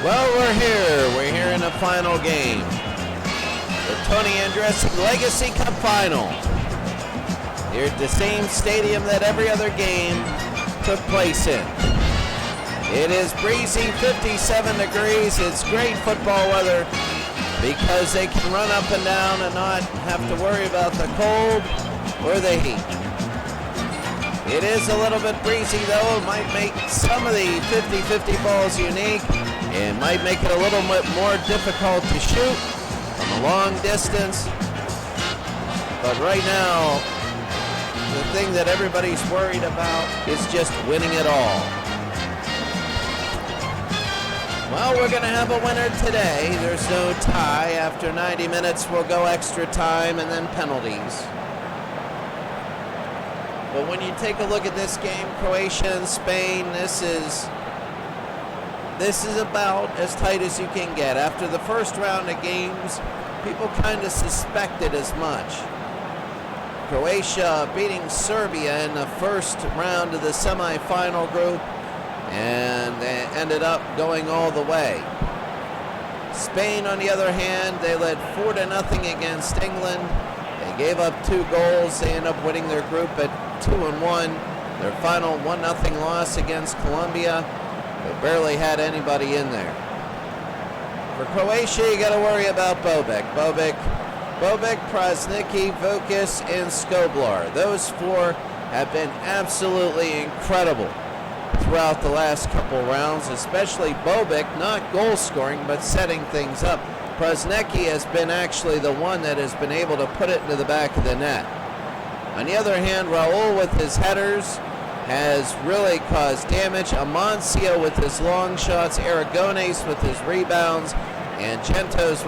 Well, we're here. We're here in the final game. The Tony Andreassi Legacy Cup Final. Here at the same stadium that every other game took place in. It is breezy, 57 degrees. It's great football weather because they can run up and down and not have to worry about the cold or the heat. It is a little bit breezy though. It might make some of the 50-50 balls unique. It might make it a little bit more difficult to shoot from a long distance. But right now, the thing that everybody's worried about is just winning it all. Well, we're going to have a winner today. There's no tie. After 90 minutes, we'll go extra time and then penalties. But when you take a look at this game, Croatia and Spain, this is about as tight as you can get. After the first round of games, people kind of suspected as much. Croatia beating Serbia in the first round of the semifinal group, and they ended up going all the way. Spain, on the other hand, they led 4-0 against England. They gave up 2 goals. They ended up winning their group at 2-1. Their final 1-0 loss against Colombia. They barely had anybody in there. For Croatia, you got to worry about Bobic, Prasnicki, Vukic, and Skoblar. Those 4 have been absolutely incredible throughout the last couple rounds, especially Bobic, not goal scoring, but setting things up. Prasnicki has been actually the one that has been able to put it into the back of the net. On the other hand, Raul with his headers has really caused damage. Amancio with his long shots, Aragones with his rebounds, and Gento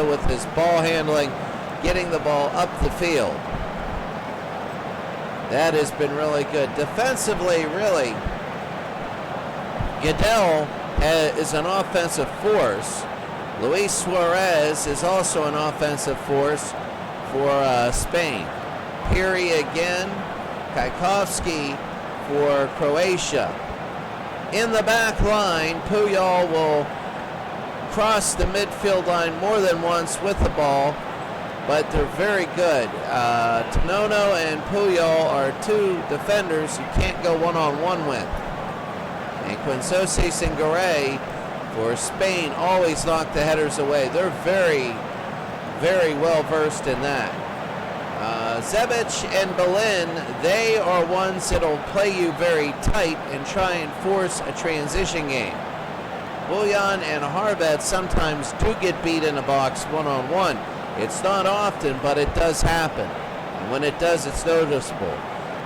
with his ball handling, getting the ball up the field. That has been really good. Defensively, really, Guedel is an offensive force. Luis Suarez is also an offensive force for Spain. Piri again, Kajkovski for Croatia. In the back line, Puyol will cross the midfield line more than once with the ball, but they're very good. Tanono and Puyol are 2 defenders you can't go one-on-one with. And Quinsosis and Garay for Spain always knock the headers away. They're very, very well versed in that. Zebic and Belin, they are ones that'll play you very tight and try and force a transition game. Bullion and Harbet sometimes do get beat in a box one-on-one. It's not often, but it does happen. And when it does, it's noticeable.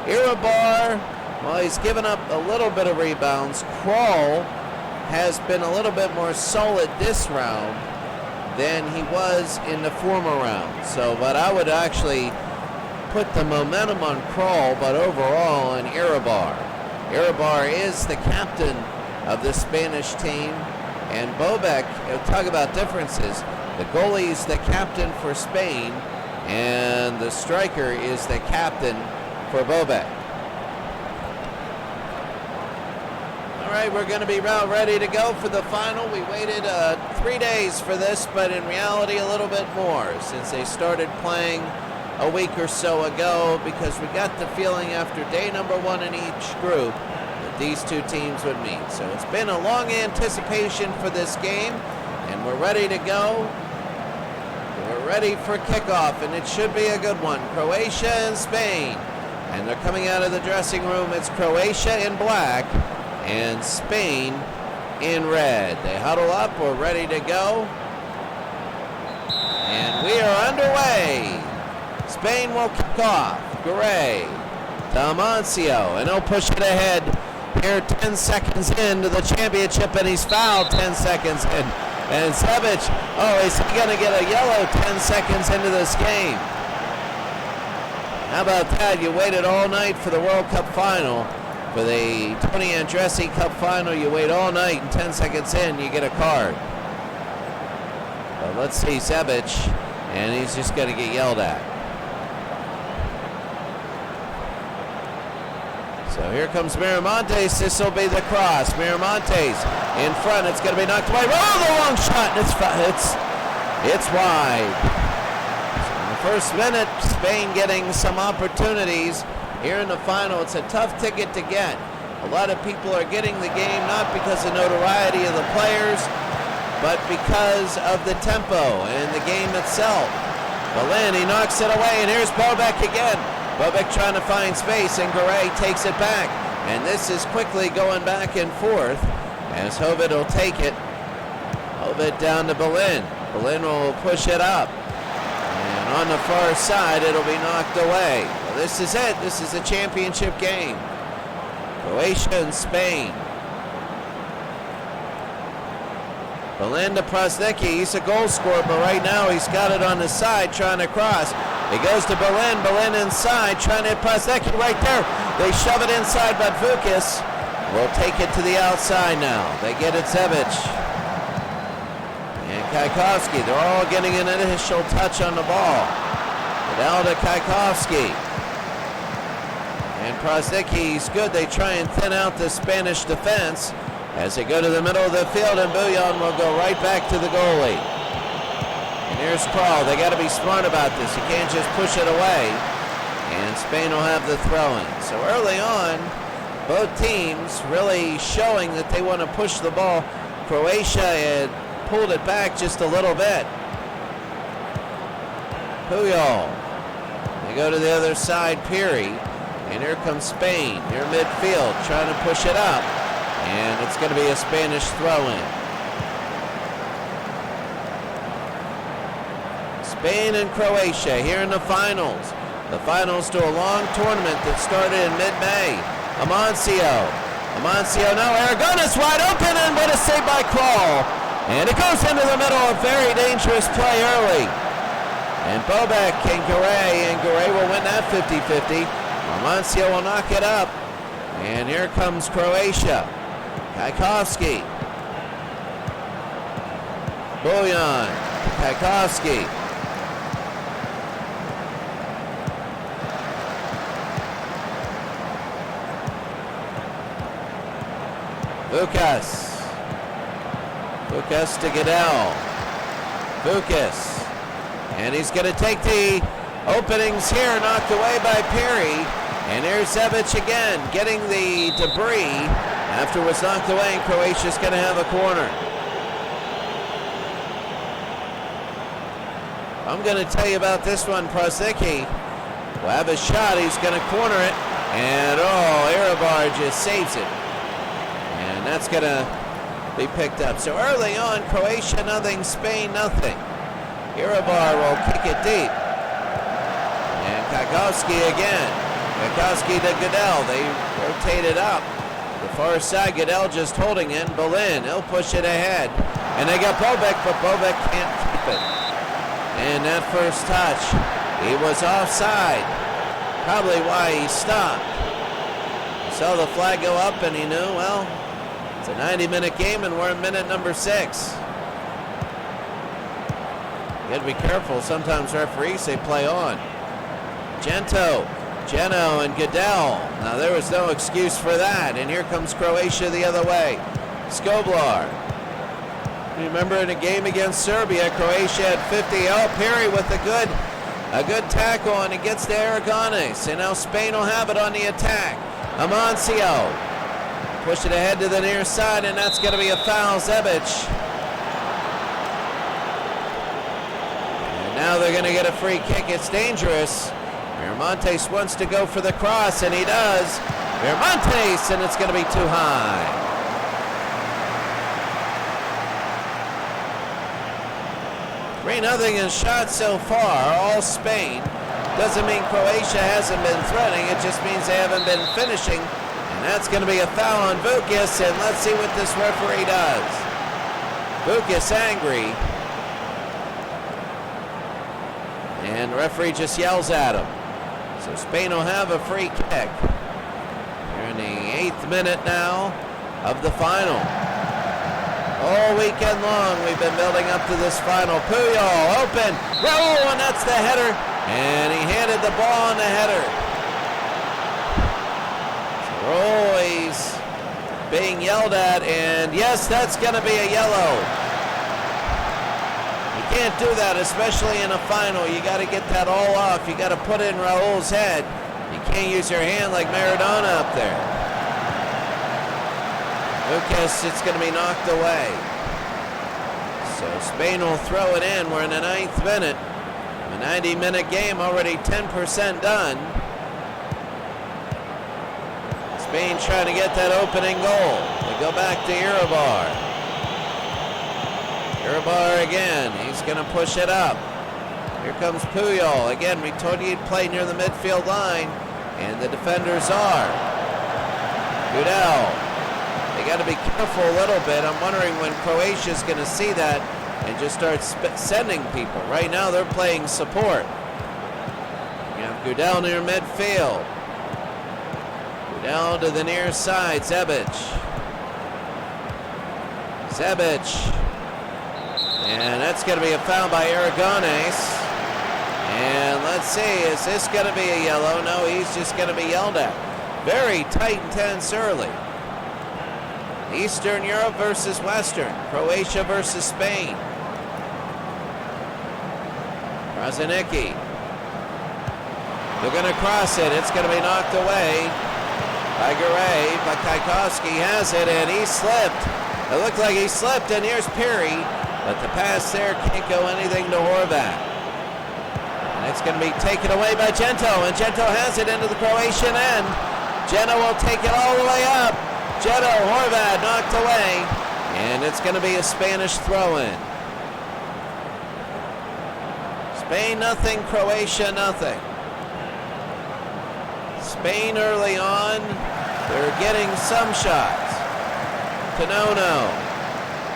Irabar, well, he's given up a little bit of rebounds. Krall has been a little bit more solid this round than he was in the former round. So, but I would actually put the momentum on Krall, but overall on Irabar. Irabar is the captain of the Spanish team, and Bobek, talk about differences. The goalie is the captain for Spain, and the striker is the captain for Bobek. All right, we're going to be about ready to go for the final. We waited 3 days for this, but in reality a little bit more since they started playing a week or so ago, because we got the feeling after day number 1 in each group that these 2 teams would meet. So it's been a long anticipation for this game, and we're ready to go. We're ready for kickoff, and it should be a good one. Croatia and Spain, and they're coming out of the dressing room. It's Croatia in black and Spain in red. They huddle up. We're ready to go, and we are underway. Spain will kick off. Garay to Amancio, and he'll push it ahead here 10 seconds into the championship, and he's fouled 10 seconds in. And Zebic, oh, is he going to get a yellow 10 seconds into this game? How about that? You waited all night for the World Cup final. For the Tony Andreassi Cup final, you wait all night, and 10 seconds in, you get a card. But let's see Zebic, and he's just going to get yelled at. So So here comes Miramontes. This will be the cross. Miramontes in front. It's going to be knocked away. Oh, the long shot. It's wide. So in the first minute, Spain getting some opportunities. Here in the final, it's a tough ticket to get. A lot of people are getting the game not because of notoriety of the players, but because of the tempo and the game itself. Belen, he knocks it away, and here's Bobek again. Bobek trying to find space, and Garay takes it back. And this is quickly going back and forth as Hovid will take it. Hovid down to Belen. Belen will push it up. And on the far side, it'll be knocked away. Well, this is it. This is a championship game. Croatia and Spain. Belen to Prosnicki. He's a goal scorer, but right now he's got it on the side trying to cross. He goes to Belen. Belen inside trying to hit Prosnicki right there. They shove it inside, but Vukas will take it to the outside now. They get it Zebic. And Kajkovski. They're all getting an initial touch on the ball. Down to Kajkovski. And Prosnicki's good. They try and thin out the Spanish defense as they go to the middle of the field, and Bouillon will go right back to the goalie. And here's Kral. They got to be smart about this. You can't just push it away. And Spain will have the throw-in. So early on, both teams really showing that they want to push the ball. Croatia had pulled it back just a little bit. Puyol. They go to the other side, Piri. And here comes Spain, near midfield, trying to push it up. And it's going to be a Spanish throw-in. Spain and Croatia here in the finals. The finals to a long tournament that started in mid-May. Amancio now, Aragonis wide open, and what a save by Kral. And it goes into the middle, a very dangerous play early. And Bobek and Garay will win that 50-50. Amancio will knock it up. And here comes Croatia. Kajkovski. Bouillon. Kajkovski. Vukas to Goodell. Vukas. And he's going to take the openings here, knocked away by Piri. And here's Zebic again, getting the debris after it was knocked away, and Croatia's going to have a corner. I'm going to tell you about this one. Prosnicki will have a shot. He's going to corner it. And, Irabar just saves it. And that's going to be picked up. So early on, Croatia nothing, Spain nothing. Irabar will kick it deep. And Kajkovski again. Kajkovski to Goodell. They rotate it up. The far side, Goodell just holding it. Belen, he'll push it ahead. And they got Bobek, but Bobek can't keep it. And that first touch, he was offside. Probably why he stopped. He saw the flag go up and he knew, well, it's a 90-minute game and we're in minute number 6. You got to be careful. Sometimes referees say play on. Geno and Goodell. Now there was no excuse for that. And here comes Croatia the other way. Skoblar. Remember in a game against Serbia, Croatia had 50. Piri with a good tackle, and it gets to Aragonis. And now Spain will have it on the attack. Amancio. Push it ahead to the near side, and that's going to be a foul. Zebic. And now they're going to get a free kick. It's dangerous. Miramontes wants to go for the cross, and he does. Miramontes, and it's going to be too high. 3-0 in shots so far, all Spain. Doesn't mean Croatia hasn't been threatening, it just means they haven't been finishing. And that's going to be a foul on Vukas, and let's see what this referee does. Vukas angry. And the referee just yells at him. So Spain will have a free kick. We're in the 8th minute now of the final. All weekend long we've been building up to this final. Puyol open, Raul, and that's the header. And he handed the ball on the header. So Oh, he's being yelled at, and yes, that's going to be a yellow. You can't do that, especially in a final. You got to get that all off. You got to put it in Raul's head. You can't use your hand like Maradona up there. Lucas, it's going to be knocked away. So Spain will throw it in. We're in the 9th minute. A 90-minute game, already 10% done. Spain trying to get that opening goal. They go back to Iribar. Iribar again. He's going to push it up. Here comes Puyol. Again, we told you he'd play near the midfield line, and the defenders are. Gudel. They got to be careful a little bit. I'm wondering when Croatia's going to see that and just start sending people. Right now, they're playing support. You have Gudel near midfield. Down to the near side, Zebic. And that's going to be a foul by Aragones. And let's see, is this going to be a yellow? No, he's just going to be yelled at. Very tight and tense early. Eastern Europe versus Western. Croatia versus Spain. Krasanicki. They're going to cross it. It's going to be knocked away by Garay, but Kajkowski has it, and he slipped. It looked like he slipped, and here's Piri, but the pass there can't go anything to Horvat. And it's going to be taken away by Gento, and Gento has it into the Croatian end. Gento will take it all the way up. Gento, Horvat knocked away, and it's going to be a Spanish throw-in. Spain nothing, Croatia nothing. Spain early on, they're getting some shots. Tanono,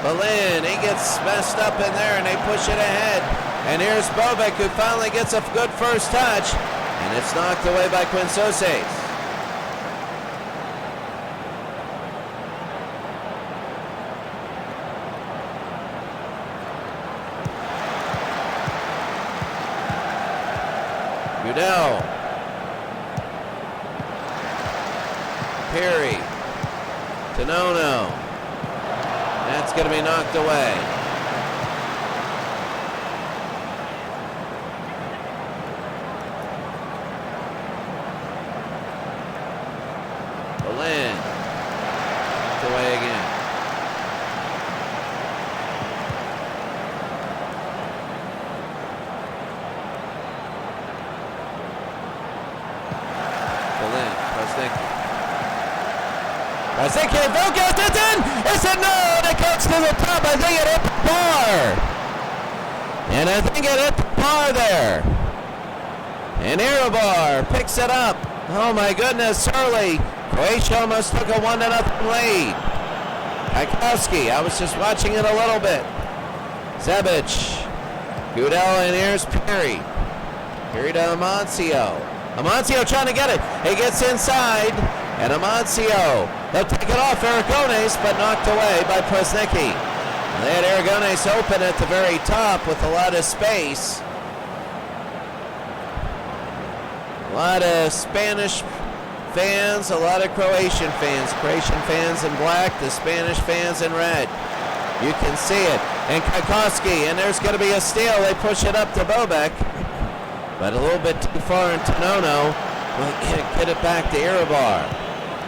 Berlin, he gets messed up in there and they push it ahead. And here's Bobek, who finally gets a good first touch, and it's knocked away by Quinsoces. Gudel. Piri, Tanono, that's going to be knocked away. Berlin, knocked away again. Berlin, Krasnicki. Krasnicki, Vilkas, it's in! Is it no? It comes to the top. I think it hit the bar. And I think it hit the bar there. And Iribar picks it up. Oh my goodness, early. Croatia almost took a 1-0 lead. Kajkowski, I was just watching it a little bit. Zebic, Gudel, and here's Piri. Piri to Amancio. Amancio trying to get it. He gets inside. And Amancio, they'll take it off Aragones, but knocked away by Krasnicki. They had Aragones open at the very top with a lot of space. A lot of Spanish fans, a lot of Croatian fans. Croatian fans in black, the Spanish fans in red. You can see it. And Kajkowski, and there's going to be a steal. They push it up to Bobek, but a little bit too far, and Tanono will get it back to Iribar.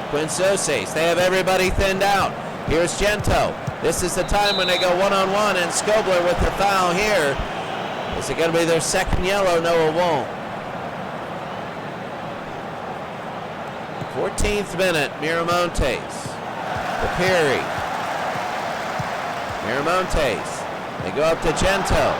Quinsoces, they have everybody thinned out. Here's Gento. This is the time when they go one-on-one, and Skobler with the foul here. Is it going to be their second yellow? No, it won't. 14th minute, Miramontes. To Piri. Miramontes. They go up to Gento.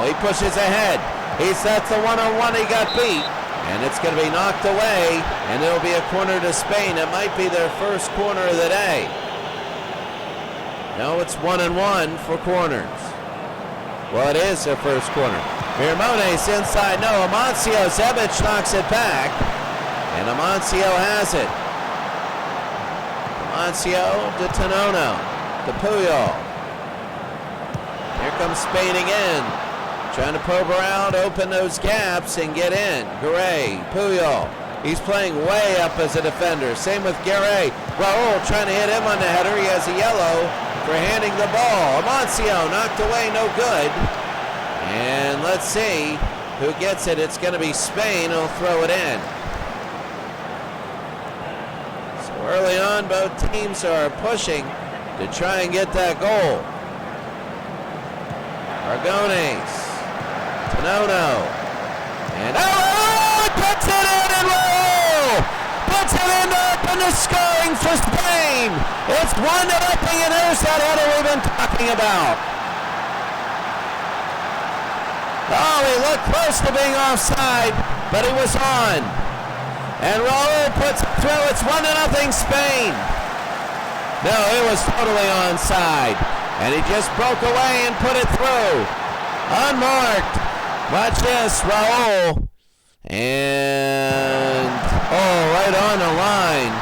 He pushes ahead. That's the one-on-one, he got beat. And it's going to be knocked away, and it'll be a corner to Spain. It might be their first corner of the day. No, it's 1-1 for corners. Well, it is their first corner. Miramontes inside. No, Amancio. Zebic knocks it back, and Amancio has it. Amancio to Tanono, to Puyol. Here comes Spain again. Trying to probe around, open those gaps, and get in. Garay, Puyol. He's playing way up as a defender. Same with Garay. Raul trying to hit him on the header. He has a yellow for handing the ball. Amancio knocked away, no good. And let's see who gets it. It's going to be Spain who'll throw it in. So early on, both teams are pushing to try and get that goal. Argones, Tanono, and puts it in, and Raul puts it in to open the scoring for Spain. It's 1-0, and there's that header we've been talking about. Oh, he looked close to being offside, but he was on. And Raul puts it through. It's 1-0 Spain. No, he was totally onside. And he just broke away and put it through. Unmarked. Watch this, Raul. And, right on the line.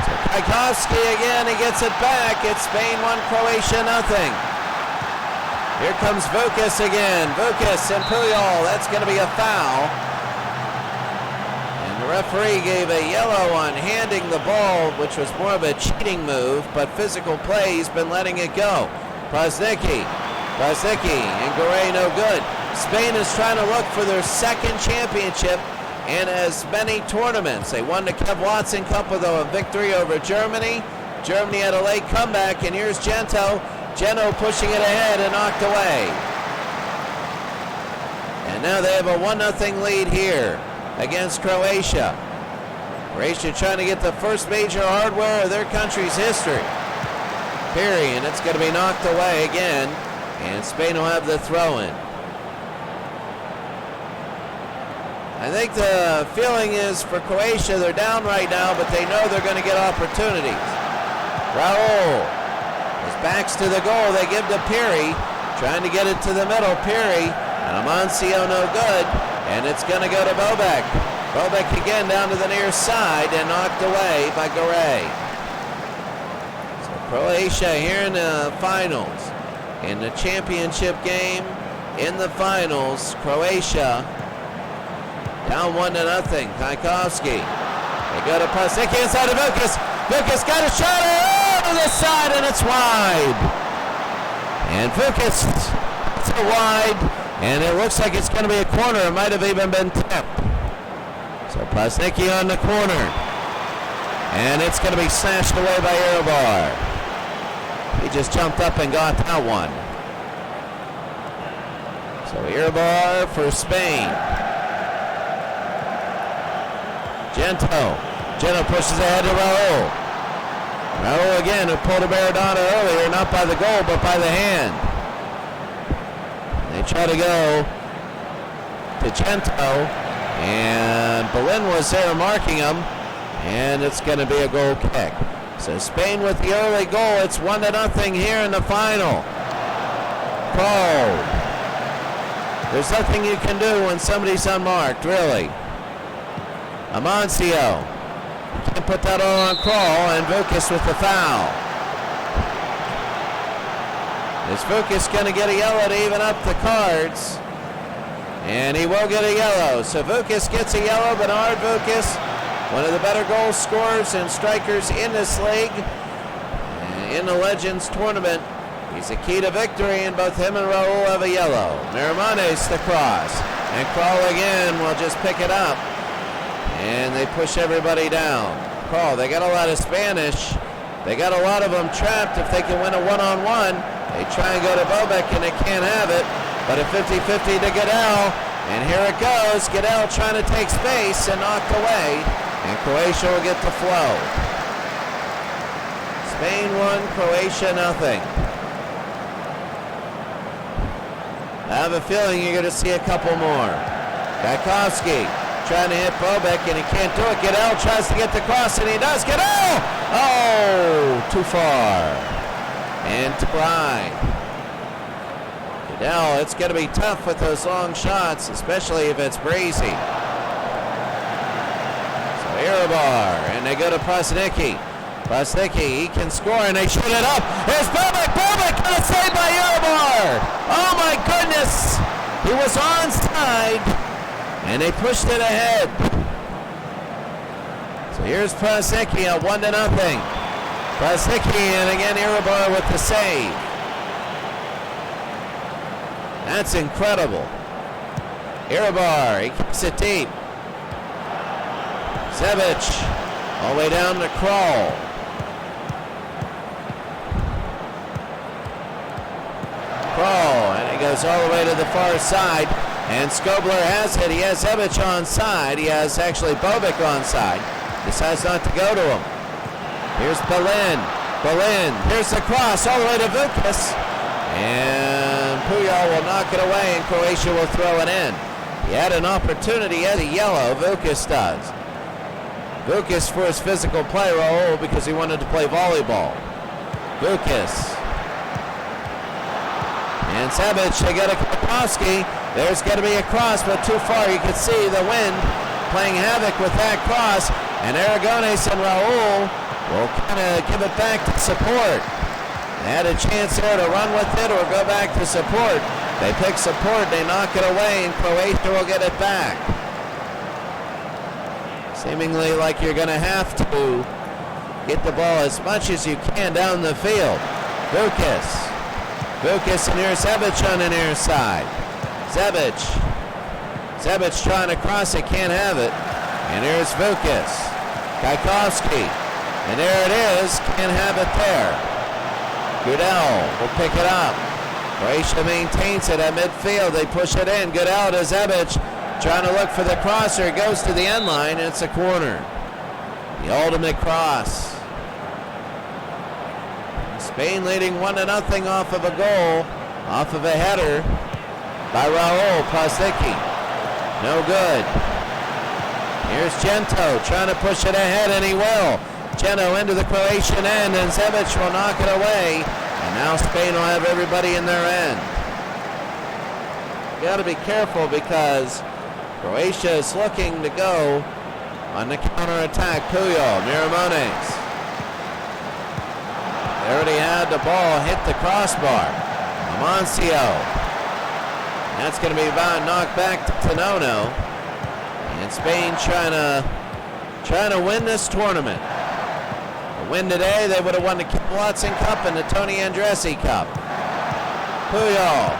So Tchaikovsky again, he gets it back. It's Spain 1, Croatia 0. Here comes Vukas again. Vukas and Puyol, that's going to be a foul. And the referee gave a yellow on handing the ball, which was more of a cheating move, but physical play, he's been letting it go. Prosnicki, and Garay no good. Spain is trying to look for their second championship in as many tournaments. They won the Kev Watson Cup with a victory over Germany. Germany had a late comeback, and here's Gento pushing it ahead and knocked away. And now they have a 1-0 lead here against Croatia. Croatia trying to get the first major hardware of their country's history. Peary, and it's going to be knocked away again, and Spain will have the throw-in. I think the feeling is for Croatia, they're down right now, but they know they're going to get opportunities. Raul, his back's to the goal. They give to Peary, trying to get it to the middle. Peary, and Amancio no good, and it's going to go to Bobek. Bobek again down to the near side and knocked away by Garay. So Croatia here in the finals. In the championship game, in the finals, Croatia down 1-0. Tchaikovsky. They go to Prosnicki inside of Vukas. Vukas got a shot to the side, and it's wide. And Vukas, it's a wide, and it looks like it's going to be a corner. It might have even been tipped. So Prosnicki on the corner. And it's going to be slashed away by Erobar. He just jumped up and got that one. So Erobar for Spain. Gento pushes ahead to Raul. Raul again, who pulled a Maradona earlier, not by the goal, but by the hand. They try to go to Gento, and Berlin was there marking him, and it's going to be a goal kick. So Spain with the early goal. It's 1-0 here in the final. Called. There's nothing you can do when somebody's unmarked, really. Amancio. Can't put that all on Crawl, and Vukas with the foul. Is Vukas going to get a yellow to even up the cards? And he will get a yellow. So Vukas gets a yellow. Bernard Vukas, one of the better goal scorers and strikers in this league. In the Legends tournament, he's a key to victory, and both him and Raul have a yellow. Miramanes the cross. And Crawl again will just pick it up. And they push everybody down. Crawl, they got a lot of Spanish. They got a lot of them trapped. If they can win a one-on-one, they try and go to Bobek, and they can't have it. But a 50-50 to Goodell. And here it goes. Goodell trying to take space and knocked away. And Croatia will get the flow. Spain 1, Croatia 0. I have a feeling you're going to see a couple more. Tchaikovsky trying to hit Bobek, and he can't do it. Goodell tries to get the cross, and he does. Goodell! Oh, too far. And to Bride. Goodell, it's going to be tough with those long shots, especially if it's breezy. So Erobar, and they go to Prosnicki. Prosnicki, he can score, and they shoot it up. Here's Bobek. Bobek got it saved by Erobar. Oh my goodness! He was onside, and they pushed it ahead. So here's Prasicki at 1-0. Prasicki, and again Iribar with the save. That's incredible. Iribar, he kicks it deep. Zebic, all the way down to Kroll. And he goes all the way to the far side. And Skobler has it. He has Zebic onside. He has actually Bobic onside. Decides not to go to him. Here's Belin. Here's the cross all the way to Vukas. And Puyol will knock it away, and Croatia will throw it in. He had an opportunity at a yellow. Vukas does. Vukas for his physical play, Raul, because he wanted to play volleyball. Vukas. And Zebic, they go to Kakowski. There's going to be a cross, but too far. You can see the wind playing havoc with that cross. And Aragones and Raul will kind of give it back to support. They had a chance there to run with it or go back to support. They pick support, they knock it away, and Croatia will get it back. Seemingly like you're going to have to get the ball as much as you can down the field. Vukas, and here's Zebic on the near side. Zebic trying to cross it, can't have it. And here's Vukas. Kakowski, and there it is, can't have it there. Goodell will pick it up. Croatia maintains it at midfield. They push it in. Goodell to Zebic, trying to look for the crosser. It goes to the end line. It's a corner. The ultimate cross. Spain leading 1-0 off of a goal, off of a header by Raul Prasicki. No good. Here's Gento trying to push it ahead, and he will. Gento into the Croatian end, and Zebic will knock it away. And now Spain will have everybody in their end. You got to be careful because Croatia is looking to go on the counterattack. Puyol, Miramones. They already had the ball hit the crossbar. Amancio. That's going to be about knocked back to Tanono. And Spain trying to win this tournament. A win today, they would have won the Watson Cup and the Tony Andreassi Cup. Puyol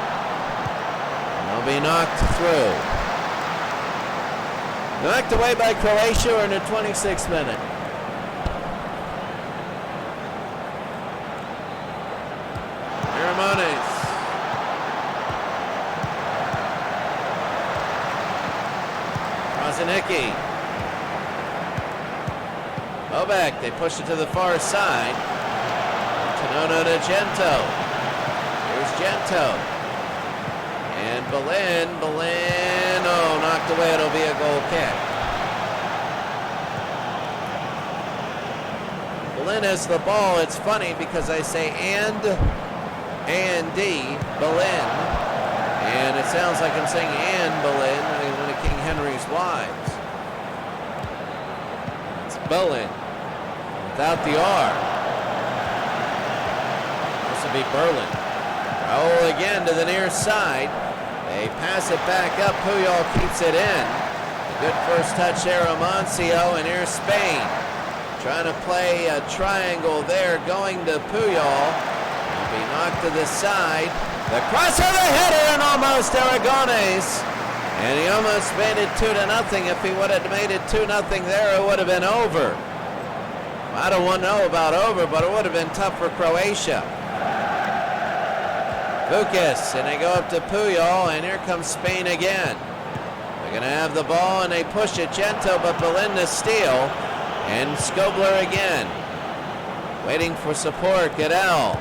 will be knocked through. Knocked away by Croatia in the 26th minute. Miramones. Rozanicki. Bobek, they push it to the far side. Tanono to Gento. Here's Gento. And Belin, oh, knocked away, it'll be a goal kick. Belin has the ball. It's funny because I say A&D, Belin. And it sounds like I'm saying Anne Boleyn, one of King Henry's wives. It's Boleyn, without the R. This will be Berlin. Raul again to the near side. They pass it back up. Puyol keeps it in. A good first touch there, Amancio, and here's Spain. Trying to play a triangle there, going to Puyol. He'll be knocked to the side. The cross of the header, and almost Aragones. And he almost made it 2-0. If he would have made it 2-0 there, it would have been over. I don't want to know about over, but it would have been tough for Croatia. Vukas, and they go up to Puyol, and here comes Spain again. They're going to have the ball, and they push it. Gento, but Belinda steal. And Skobler again. Waiting for support. Goodell.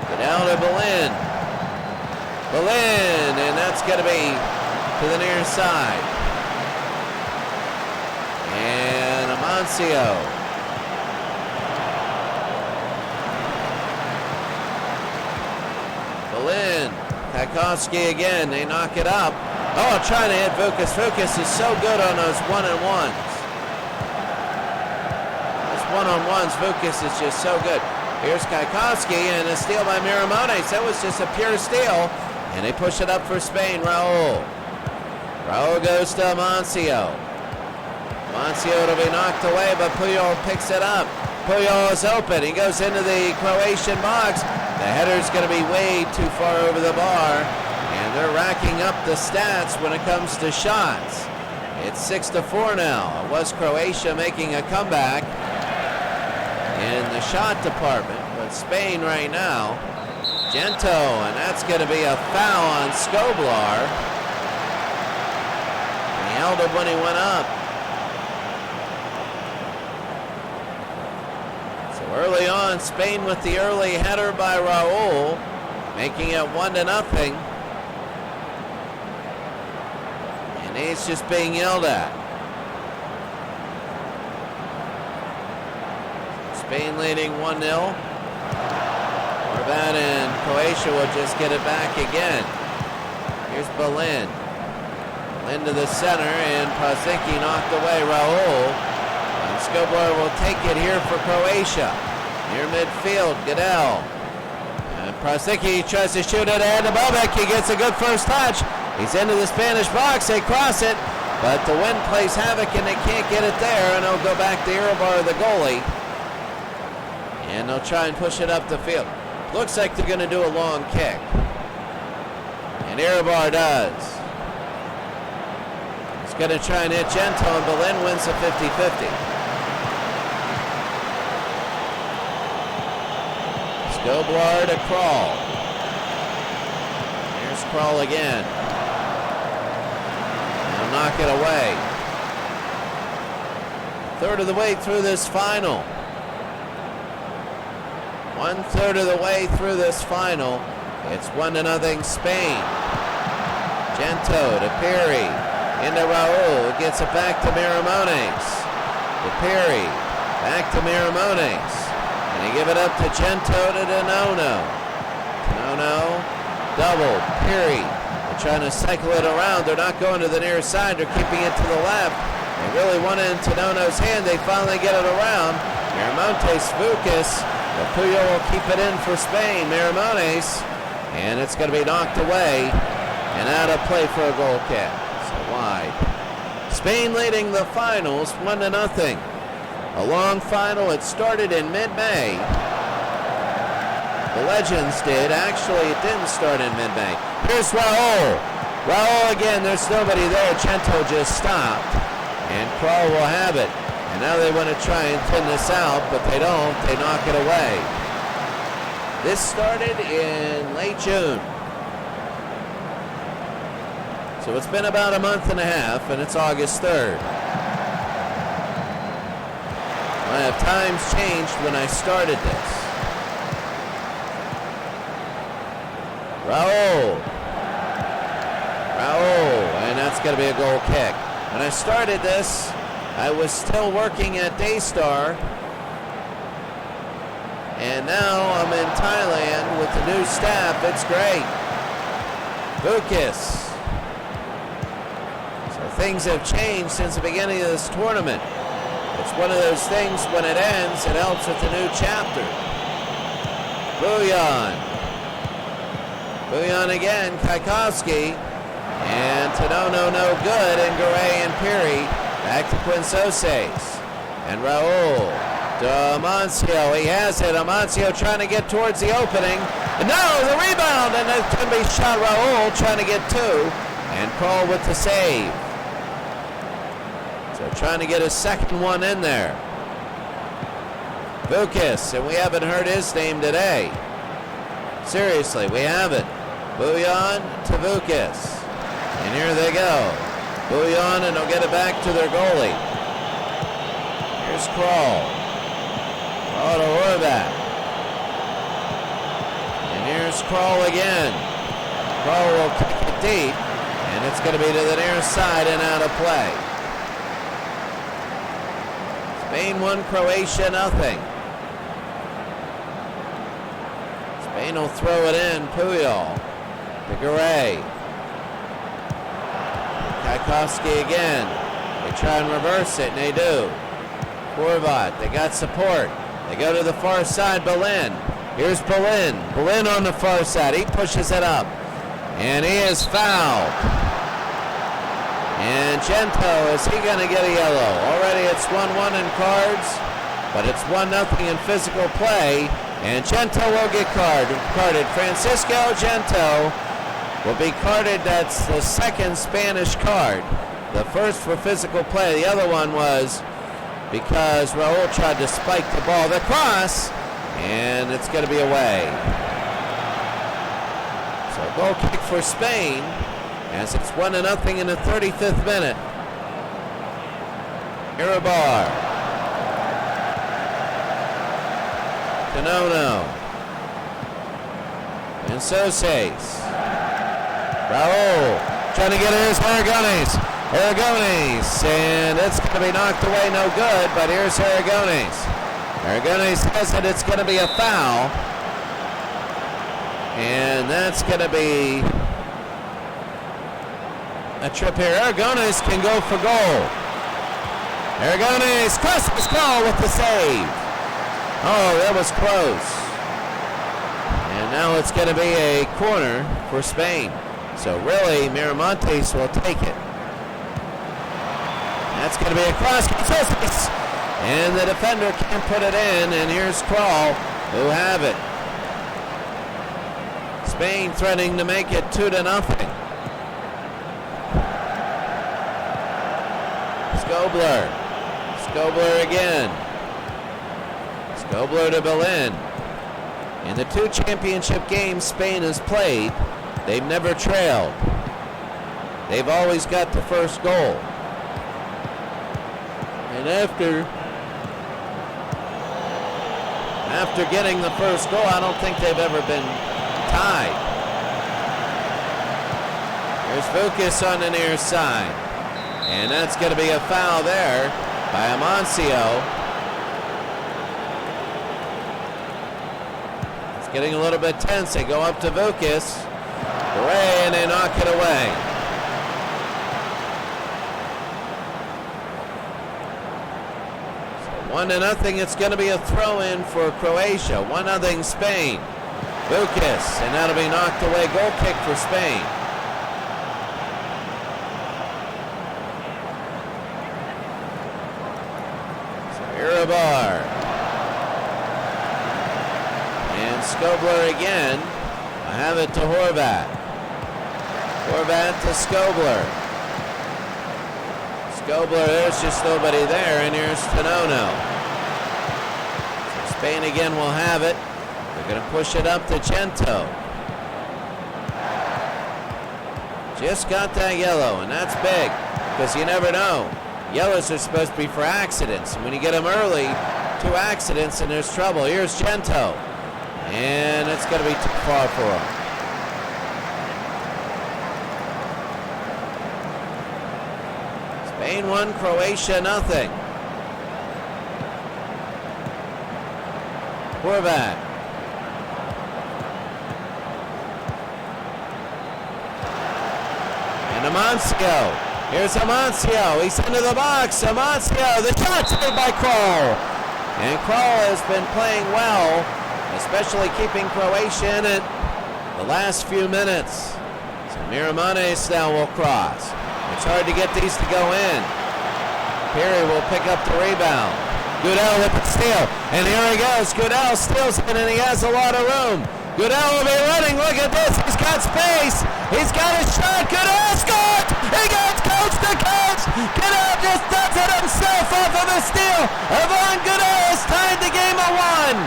Goodell to Belin. And that's going to be to the near side. And Amancio. Belin. Kakowski again. They knock it up. Oh, trying to hit Vukas. Vukas is so good on those one-on-ones. Those one-on-ones, Vukas is just so good. Here's Kakowski, and a steal by Miramones. That was just a pure steal. And they push it up for Spain. Raul goes to Amancio. Amancio to be knocked away, but Puyol picks it up. Puyol is open. He goes into the Croatian box. The header's going to be way too far over the bar, and they're racking up the stats when it comes to shots. It's 6-4 now. It was Croatia making a comeback in the shot department, but Spain right now, Gento, and that's going to be a foul on Skoblar. He held it when he went up. So early on, Spain with the early header by Raul, making it 1-0. And he's just being yelled at. Spain leading 1-0. Horvat and Croatia will just get it back again. Here's Belin. Belin to the center, and Prosinski knocked away Raul. And Skoblar will take it here for Croatia. Near midfield, Goodell. And Prosinski tries to shoot it ahead of Bobek. He gets a good first touch. He's into the Spanish box. They cross it, but the wind plays havoc, and they can't get it there, and it'll go back to Iribar, the goalie. And they'll try and push it up the field. Looks like they're going to do a long kick. And Iribar does. He's going to try and hit Gento, and Belin wins a 50-50. Skoblar to Crawl. Here's Crawl again. They'll knock it away. Third of the way through this final. 1/3 of the way through this final. It's 1-0 Spain. Gento to Piri. Into Raul. Gets it back to Miramones. To Piri. Back to Miramones. And they give it up to Gento to Donono. Donono. Double. Piri. They're trying to cycle it around. They're not going to the near side. They're keeping it to the left. They really want it into Dono's hand. They finally get it around. Miramontes Vukas. But Puyol will keep it in for Spain. Miramones. And it's going to be knocked away and out of play for a goal kick. So wide. Spain leading the finals 1-0. A long final. It started in mid-May. The Legends did. Actually, it didn't start in mid-May. Here's Raul. Raul again. There's nobody there. Gento just stopped. And Crawl will have it. And now they want to try and thin this out, but they don't. They knock it away. This started in late June. So it's been about a month and a half, and it's August 3rd. Well, times changed when I started this. Raul, and that's going to be a goal kick. When I started this, I was still working at Daystar, and now I'm in Thailand with the new staff. It's great. Vukas. So things have changed since the beginning of this tournament. It's one of those things, when it ends, it helps with the new chapter. Bouillon again, Kaikowski, and Tanono no good, and Garay and Piri back to Quinsoces. And Raul to Amancio. He has it. Amancio trying to get towards the opening. And no, the rebound, and it can be shot. Raul trying to get two, and Crawl with the save. So trying to get a second one in there. Vukas, and we haven't heard his name today. Seriously, we haven't. Bouillon to Vukas. And here they go. Bouillon, and they'll get it back to their goalie. Here's Crawl. Crawl to Horvat. And here's Crawl again. Crawl will kick it deep, and it's going to be to the near side and out of play. Spain 1, Croatia 0. Spain will throw it in. Puyol to Garay. Kaikowski again. They try and reverse it, and they do. Horvat, they got support. They go to the far side, Belin. Here's Belin. Belin on the far side. He pushes it up. And he is fouled. And Gento, is he going to get a yellow? Already it's 1-1 in cards, but it's 1-0 in physical play. And Gento will get carded. Francisco Gento will be carded. That's the second Spanish card. The first for physical play. The other one was because Raul tried to spike the ball. The cross, and it's going to be away. So goal kick for Spain as it's 1-0 in the 35th minute. Iribar. Canono. And Soses. Raul trying to get it. Here's Aragones. And it's going to be knocked away. No good, but here's Aragones. Aragones says that it's going to be a foul. And that's going to be a trip here. Aragones can go for goal. Aragones crosses goal with the save. Oh, that was close. And now it's going to be a corner for Spain. So really, Miramontes will take it. That's going to be a cross. And the defender can't put it in. And here's Kral, who have it. Spain threatening to make it 2-0. Skobler again. Skobler to Berlin. In the 2 championship games Spain has played, they've never trailed. They've always got the first goal. And after getting the first goal, I don't think they've ever been tied. There's Vukas on the near side. And that's going to be a foul there by Amancio. It's getting a little bit tense. They go up to Vukas. Hooray, and they knock it away. So 1-0. It's going to be a throw-in for Croatia. 1-0 Spain. Vukas, and that'll be knocked away. Goal kick for Spain. Iribar. And Skobler again. I have it to Horvat. Horvat to Skobler. Skobler, there's just nobody there, and here's Canono. So Spain again will have it. They're going to push it up to Gento. Just got that yellow, and that's big, because you never know. Yellows are supposed to be for accidents. And when you get them early, 2 accidents, and there's trouble. Here's Gento. And it's going to be too far for him. Spain 1, Croatia 0. Horvat. And Amancio. Here's Amancio. He's into the box. Amancio. The shot saved by Kral. And Kral has been playing well, especially keeping Croatia in it the last few minutes. So Miramontes now will cross. It's hard to get these to go in. Perry will pick up the rebound. Goodell with the steal. And here he goes. Goodell steals it, and he has a lot of room. Goodell will be running. Look at this. He's got space. He's got a shot. Goodell scored. He goes coast to coast. Goodell just does it himself off of a steal. Yvonne Goodell has tied the game at 1.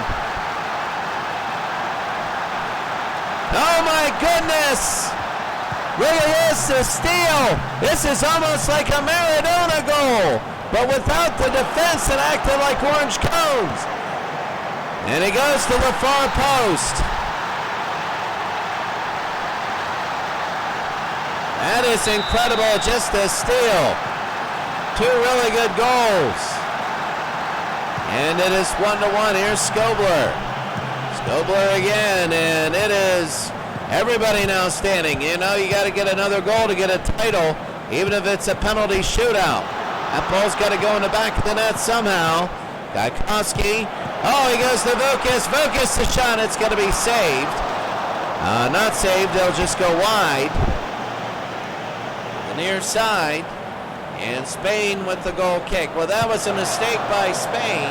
Oh my goodness. Look at this, the steal. This is almost like a Maradona goal, but without the defense that acted like orange cones. And he goes to the far post. That is incredible, just a steal. 2 really good goals. And it is 1-1. Here's Skobler. Skobler again, and it is everybody now standing. You know, you got to get another goal to get a title, even if it's a penalty shootout. That ball's got to go in the back of the net somehow. Gajkowski. Oh, he goes to Vukas. Vukas the shot. It's going to be saved. Not saved, they'll just go wide. The near side. And Spain with the goal kick. Well, that was a mistake by Spain.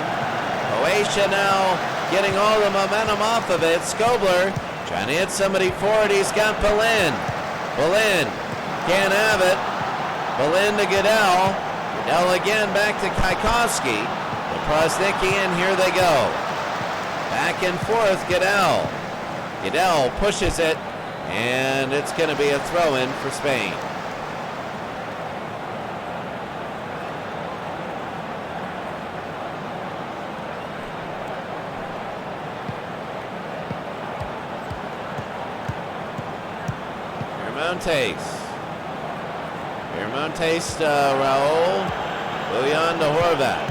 Croatia now getting all the momentum off of it. Skobler trying to hit somebody forward. He's got Belin. Belin can't have it. Belin to Goodell. Goodell again back to Kajkowski. To Prosnicki, and here they go. Back and forth, Goodell. Goodell pushes it, and it's going to be a throw-in for Spain. Piramontes to Raul. Bouillon to Horvat.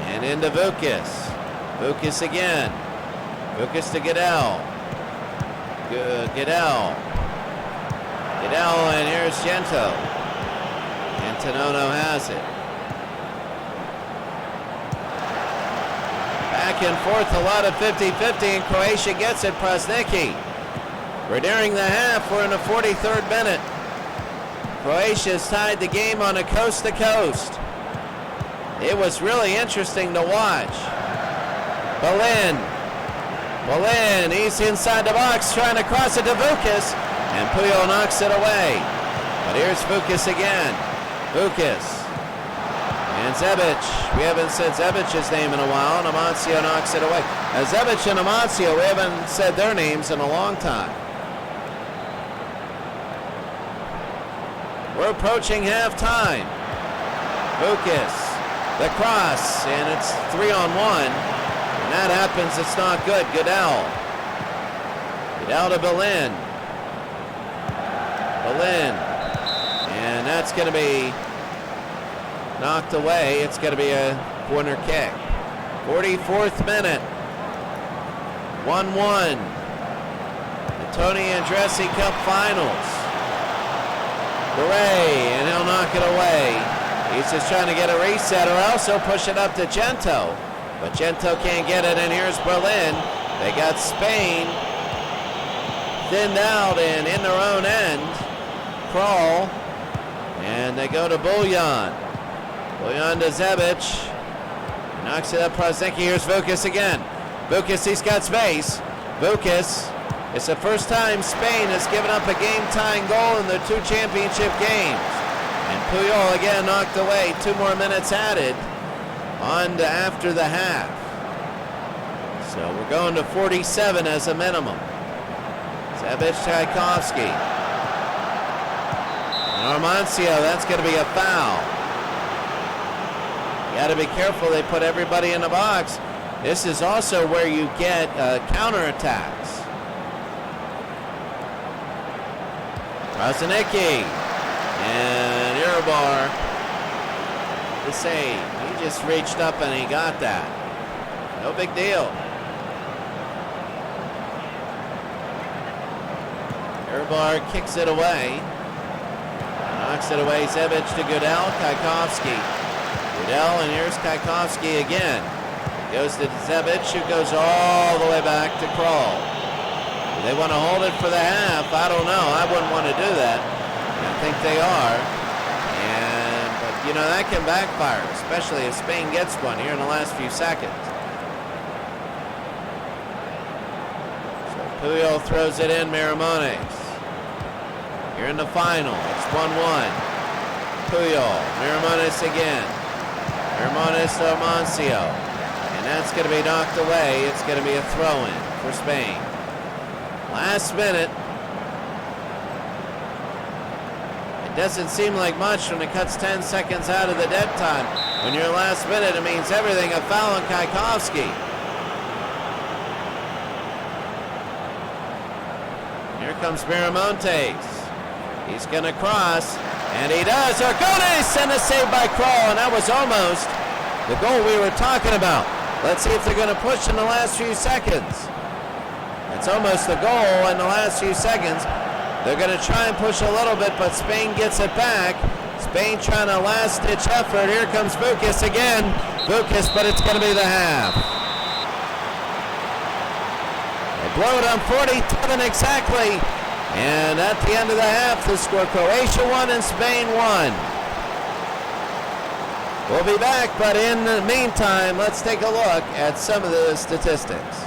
And into Vukas. Vukas again. Vukas to Goodell. Goodell. Goodell, and here's Gento. Antonono has it. Back and forth, a lot of 50-50, and Croatia gets it. Prosnicki. We're nearing the half. We're in the 43rd minute. Croatia's tied the game on a coast-to-coast. It was really interesting to watch. Belin. Belin, he's inside the box, trying to cross it to Vukas, and Puyol knocks it away. But here's Vukas again. Vukas. And Zebic. We haven't said Zebic's name in a while, and Amancio knocks it away. Now, Zebic and Amancio, we haven't said their names in a long time. We're approaching halftime. Vukas. The cross, and it's 3-on-1. When that happens, it's not good. Goodell. Goodell to Belin. Belin. And that's going to be knocked away. It's going to be a corner kick. 44th minute. 1-1. The Tony Andreassi Cup Finals. Gray, and he'll knock it away. He's just trying to get a reset, or also push it up to Gento. But Gento can't get it, and here's Berlin. They got Spain thinned out and in their own end. Crawl. And they go to Bouillon. Bouillon to Zebic. Knocks it up Prosnicki. Here's Vukas again. Vukas, he's got space. Vukas. It's the first time Spain has given up a game-tying goal in their two championship games. And Puyol again knocked away. 2 more minutes added on to after the half. So we're going to 47 as a minimum. Zebic, Tchaikovsky. And Amancio, that's going to be a foul. You got to be careful. They put everybody in the box. This is also where you get counterattacks. Prosnicki. And Iribar, the save. He just reached up and he got that. No big deal. Iribar kicks it away. Knocks it away. Zebic to Goodell. Kajkowski. Goodell, and here's Kajkowski again. Goes to Zebic, who goes all the way back to Crawl. Do they want to hold it for the half? I don't know. I wouldn't want to do that. I think they are, but you know, that can backfire, especially if Spain gets one here in the last few seconds. So Puyol throws it in. Miramones. Here in the final, it's 1-1. Puyol, Miramones again. Miramones to Amancio, and that's going to be knocked away. It's going to be a throw-in for Spain. Last minute. Doesn't seem like much when it cuts 10 seconds out of the dead time. When you're last minute, it means everything. A foul on Kajkowski. Here comes Miramontes. He's going to cross, and he does. Argones, and a save by Crawl, and that was almost the goal we were talking about. Let's see if they're going to push in the last few seconds. It's almost the goal in the last few seconds. They're going to try and push a little bit, but Spain gets it back. Spain trying a last-ditch effort. Here comes Vukas again. Vukas, but it's going to be the half. blow it on 47 exactly. And at the end of the half, the score Croatia 1 and Spain 1. We'll be back, but in the meantime, let's take a look at some of the statistics.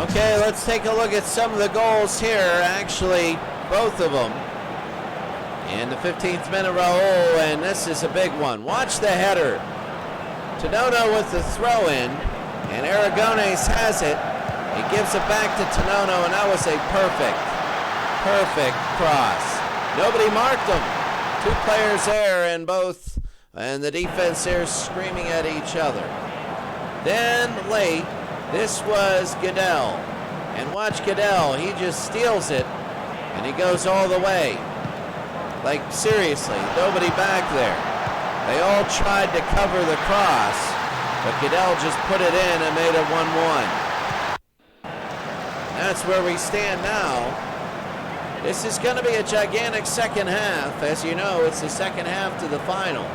Okay, let's take a look at some of the goals here. Actually, both of them. In the 15th minute, Raul, and this is a big one. Watch the header. Tanono with the throw-in, and Aragones has it. He gives it back to Tanono, and that was a perfect cross. Nobody marked him. Two players there, and the defense there screaming at each other. Then late, this was Goodell. And watch Goodell, he just steals it, and he goes all the way. Like, seriously, nobody back there. They all tried to cover the cross, but Goodell just put it in and made it 1-1. That's where we stand now. This is going to be a gigantic second half. As you know, it's the second half to the final.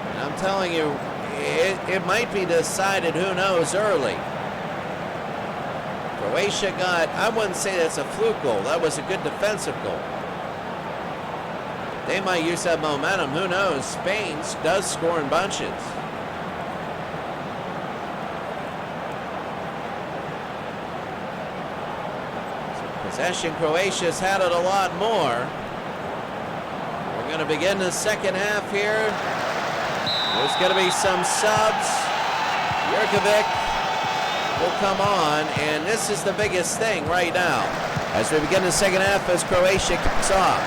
And I'm telling you, it might be decided, who knows, early. Croatia got, I wouldn't say that's a fluke goal. That was a good defensive goal. They might use that momentum. Who knows? Spain does score in bunches. So possession, Croatia's had it a lot more. We're going to begin the second half here. There's going to be some subs. Jurkovic will come on, and this is the biggest thing right now as we begin the second half as Croatia kicks off.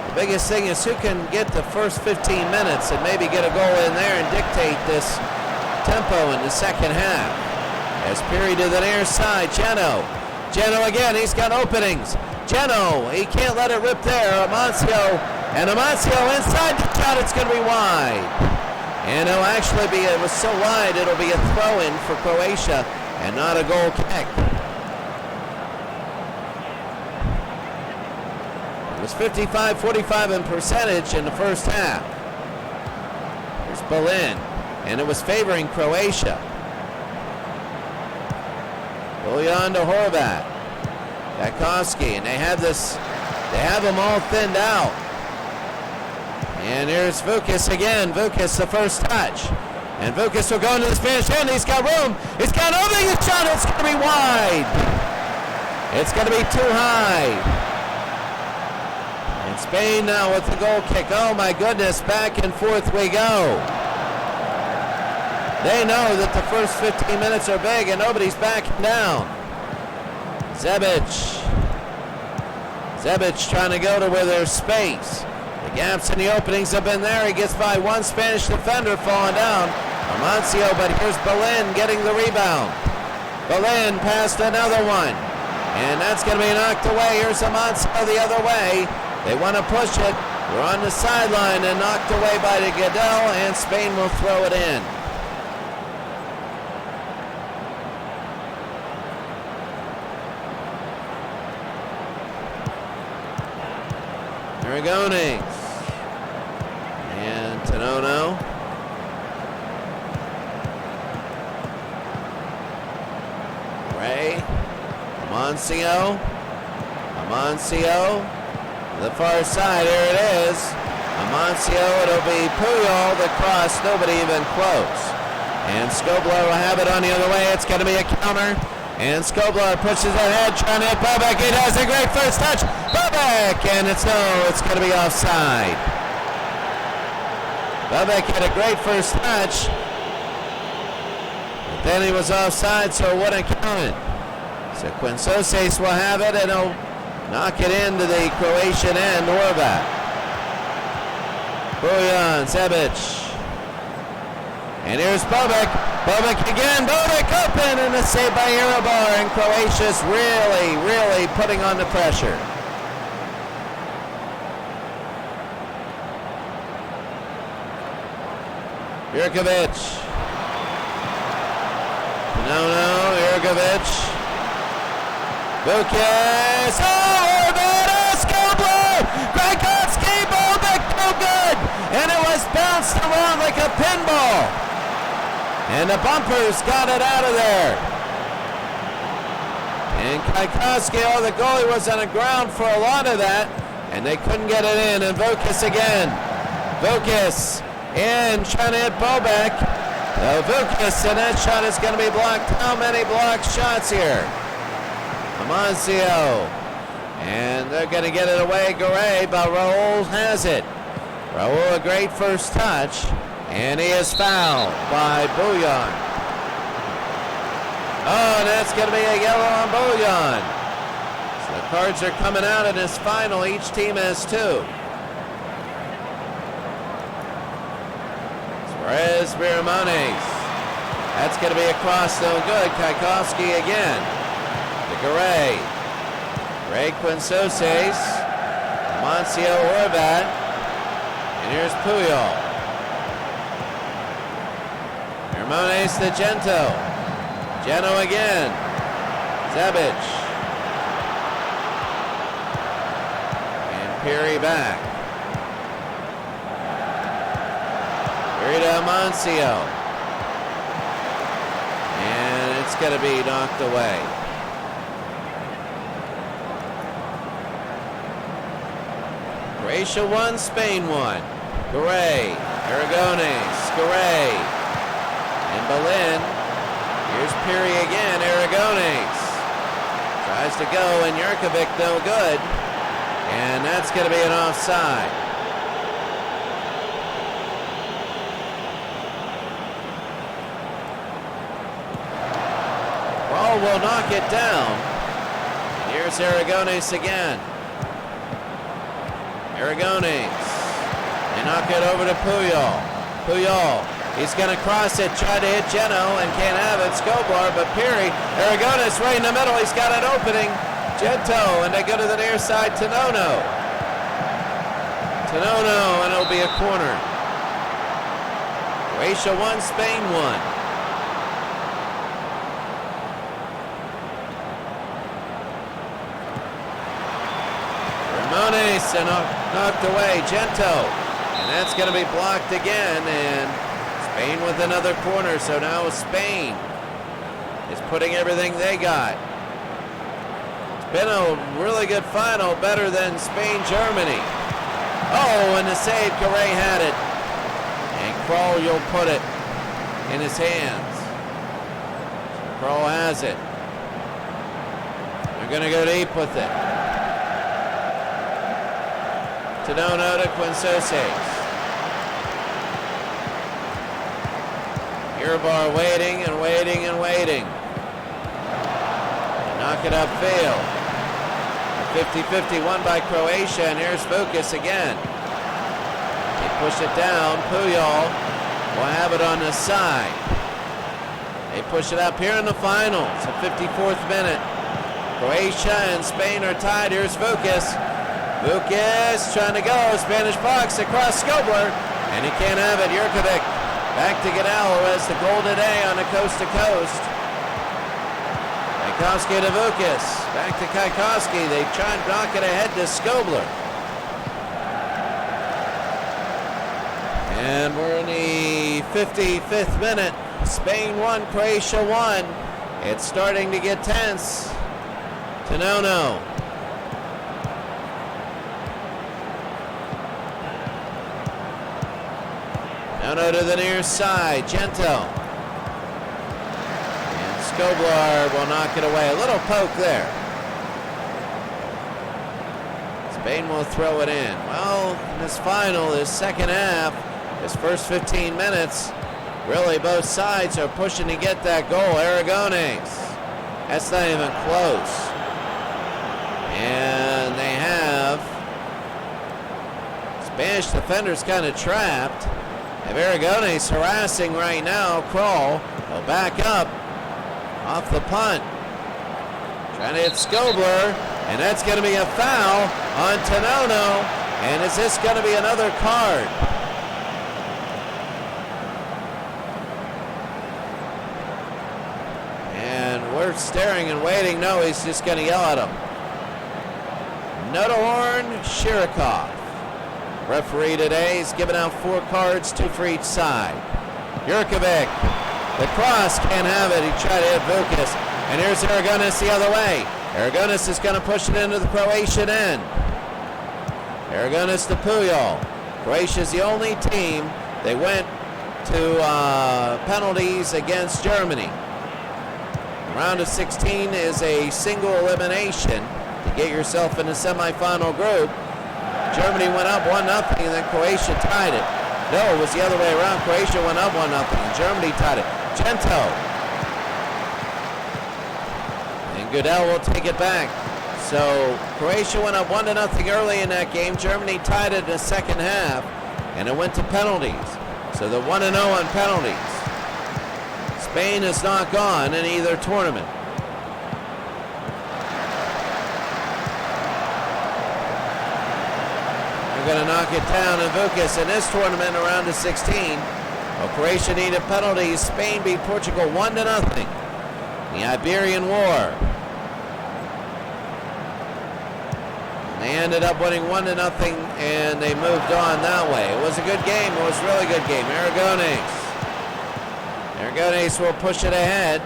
The biggest thing is who can get the first 15 minutes and maybe get a goal in there and dictate this tempo in the second half. As Peary to the near side, Geno again, he's got openings. Geno, he can't let it rip there. Amancio, and Amancio inside the shot, it's going to be wide. And it'll actually be, it was so wide, it'll be a throw-in for Croatia and not a goal kick. It was 55-45 in percentage in the first half. Here's Berlin, and it was favoring Croatia. Bullion to Horvat. Dakovsky, and they have them all thinned out. And here's Vukas again. Vukas, the first touch. And Vukas will go into the Spanish end. He's got room. He's got opening his shot. It's going to be wide. It's going to be too high. And Spain now with the goal kick. Oh my goodness, back and forth we go. They know that the first 15 minutes are big and nobody's backing down. Zebic trying to go to where there's space. The gaps in the openings have been there. He gets by one Spanish defender falling down. Amancio, but here's Belen getting the rebound. Belen passed another one. And that's going to be knocked away. Here's Amancio the other way. They want to push it. We're on the sideline and knocked away by the Goodell, and Spain will throw it in. Aragones and Tanono. Ray. Amancio. The far side, here it is. Amancio, it'll be Puyol, the cross, nobody even close. And Skoblar will have it on the other way. It's going to be a counter. And Skoblar pushes it ahead, trying to hit Bobek. He does a great first touch. Bobek, and it's going to be offside. Bobek had a great first touch. But then he was offside, so it wouldn't count it. So Quinsoces will have it, and he'll knock it into the Croatian end, Horvat. Bojan, Zebic. And here's Bobek. Bobek again. Bobek open, and a save by Irabar. And Croatia's really putting on the pressure. Jurkovic. No, Jurkovic. Bukas. Oh, Horvat, Skoblar. Krakowski, Bobek, no good. And it was bounced around like a pinball. And the bumpers got it out of there. And Krakowski, the goalie was on the ground for a lot of that. And they couldn't get it in. And Vukas again. Vukas in, trying to hit Bobek. Vukas, and that shot is going to be blocked. How many blocked shots here? Amancio. And they're going to get it away, Garay, but Raul has it. Raul, a great first touch. And he is fouled by Bojan. Oh, and that's going to be a yellow on Bojan. So the cards are coming out in this final. Each team has 2. Suarez, Viramones. That's going to be a cross, no good. Krakowski again. To Garay. Ray Quinsoces. Amancio, Horvat. And here's Puyol. Ramones to Gento. Gento again. Zebic. And Peary back. Peary to Amancio. And it's going to be knocked away. Croatia 1, Spain 1. Garay. Aragones. Garay. And Belen. Here's Peary again. Aragones. Tries to go, and Jurkovic no good. And that's going to be an offside. Ball will knock it down. And here's Aragones again. Aragones. They knock it over to Puyol. Puyol. He's going to cross it, try to hit Geno, and can't have it. Skoblar, but Peary. Aragones right in the middle. He's got an opening. Gento, and they go to the near side. Tanono, and it'll be a corner. Croatia 1, Spain 1. Ramones, and knocked away. Gento, and that's going to be blocked again, and Spain with another corner, so now Spain is putting everything they got. It's been a really good final, better than Spain-Germany. Oh, and the save, Garay had it. And Kroll, you'll put it in his hands. Kroll has it. They're going to go deep with it. Tenono to Quincoses. Uribar waiting and waiting and waiting. Knock it upfield. 50-50 won by Croatia, and here's Vukas again. They push it down. Puyol will have it on the side. They push it up here in the final. It's the 54th minute. Croatia and Spain are tied. Here's Vukas. Vukas trying to go. Spanish box across Skobler, and he can't have it. Jurkovic back to Goodell, who has the goal today on the coast-to-coast. Kajkowski to Vukas. Back to Kajkowski. They try and knock it ahead to Skobler. And we're in the 55th minute. Spain 1, Croatia 1. It's starting to get tense. Tenono. Tenono to the near side. Gento. And Skobler will knock it away. A little poke there. Spain will throw it in. Well, in this final, this second half, this first 15 minutes, really both sides are pushing to get that goal. Aragones. That's not even close. And they have Spanish defenders kind of trapped. Have Aragones harassing right now. Kroll will back up off the punt. Trying to hit Skobler, and that's going to be a foul on Tenono. And is this going to be another card? And we're staring and waiting. No, he's just going to yell at him. Nuttahorn Shirikov. Referee today is giving out 4 cards, 2 for each side. Jurkovic, the cross, can't have it. He tried to hit Vukas. And here's Aragones the other way. Aragones is going to push it into the Croatian end. Aragones to Puyol. Croatia's the only team. They went to penalties against Germany. Round of 16 is a single elimination to get yourself in the semifinal group. Germany went up 1-0, and then Croatia tied it. No, it was the other way around. Croatia went up 1-0, and Germany tied it. Gento. And Goodell will take it back. So Croatia went up 1-0 early in that game. Germany tied it in the second half, and it went to penalties. So they're 1-0 on penalties. Spain has not gone in either tournament. They're going to knock it down, and Vukas in this tournament around to 16. Well, Croatia needed penalties. Spain beat Portugal 1-0 in the Iberian War. They ended up winning 1-0, and they moved on that way. It was a good game. It was a really good game. Aragones will push it ahead,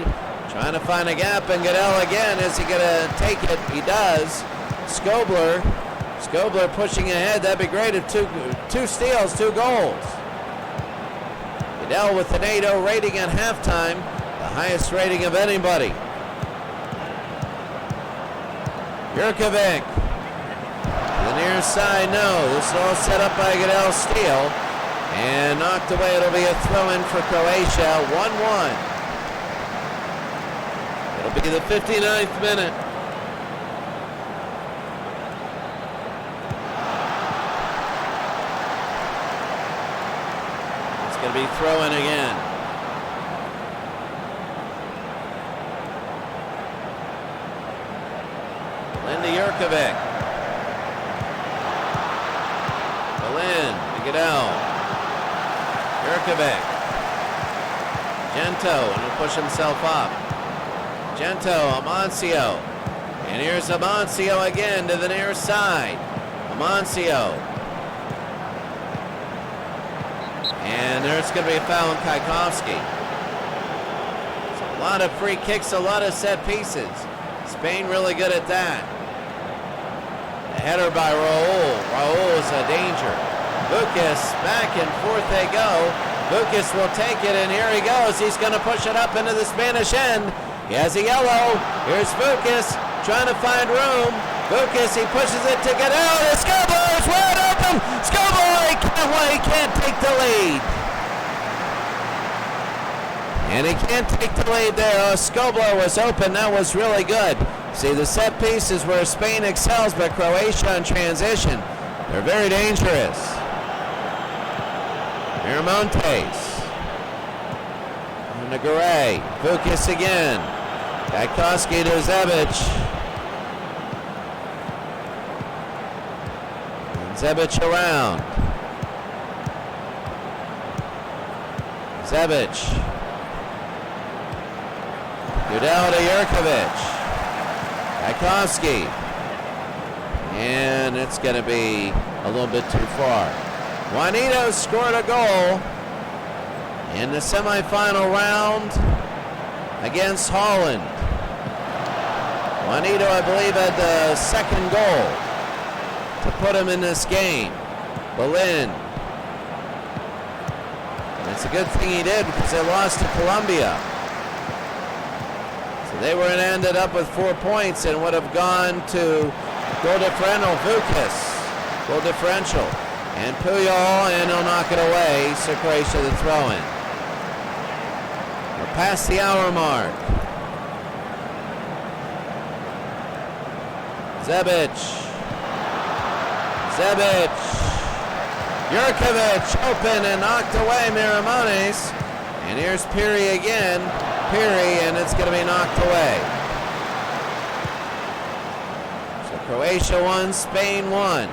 trying to find a gap, and Goodell again. Is he going to take it? He does. Skobler pushing ahead. That'd be great if two steals, 2 goals. Goodell with an 8.0 rating at halftime, the highest rating of anybody. Jurkovic. The near side, no. This is all set up by Goodell's steal. And knocked away. It'll be a throw-in for Croatia. 1-1. It'll be the 59th minute. It's going to be throw-in again. Linda Jurkovic. Berlin to Goodell. Jurkovic. Gento, and he'll push himself up. Gento, Amancio. And here's Amancio again to the near side. Amancio. And there's going to be a foul on Kajkowski. A lot of free kicks, a lot of set pieces. Spain really good at that. A header by Raul. Raul is a danger. Vukas, back and forth they go. Vukas will take it, and here he goes. He's going to push it up into the Spanish end. He has a yellow. Here's Vukas trying to find room. Vukas, he pushes it to Goodell. The Skobler is wide open. can't take the lead. And he can't take the lead there. Oh, Skobler was open. That was really good. See, the set piece is where Spain excels, but Croatia in transition, they're very dangerous. Miramontes. Nagaray. Vukas again. Gajkowski to Zebic. And Zebic around. Zebic. Udell to Jurkovic. Gajkowski. And it's going to be a little bit too far. Juanito scored a goal in the semifinal round against Holland. Juanito, I believe, had the second goal to put him in this game. Berlin. And it's a good thing he did because they lost to Colombia. So they ended up with 4 points and would have gone to goal differential. Vukas, goal differential. And Puyol, and he'll knock it away. So Croatia the throw-in. We're past the hour mark. Zebic. Jurkovic open and knocked away Miramontes. And here's Piri again. Piri, and it's going to be knocked away. So Croatia won, Spain won.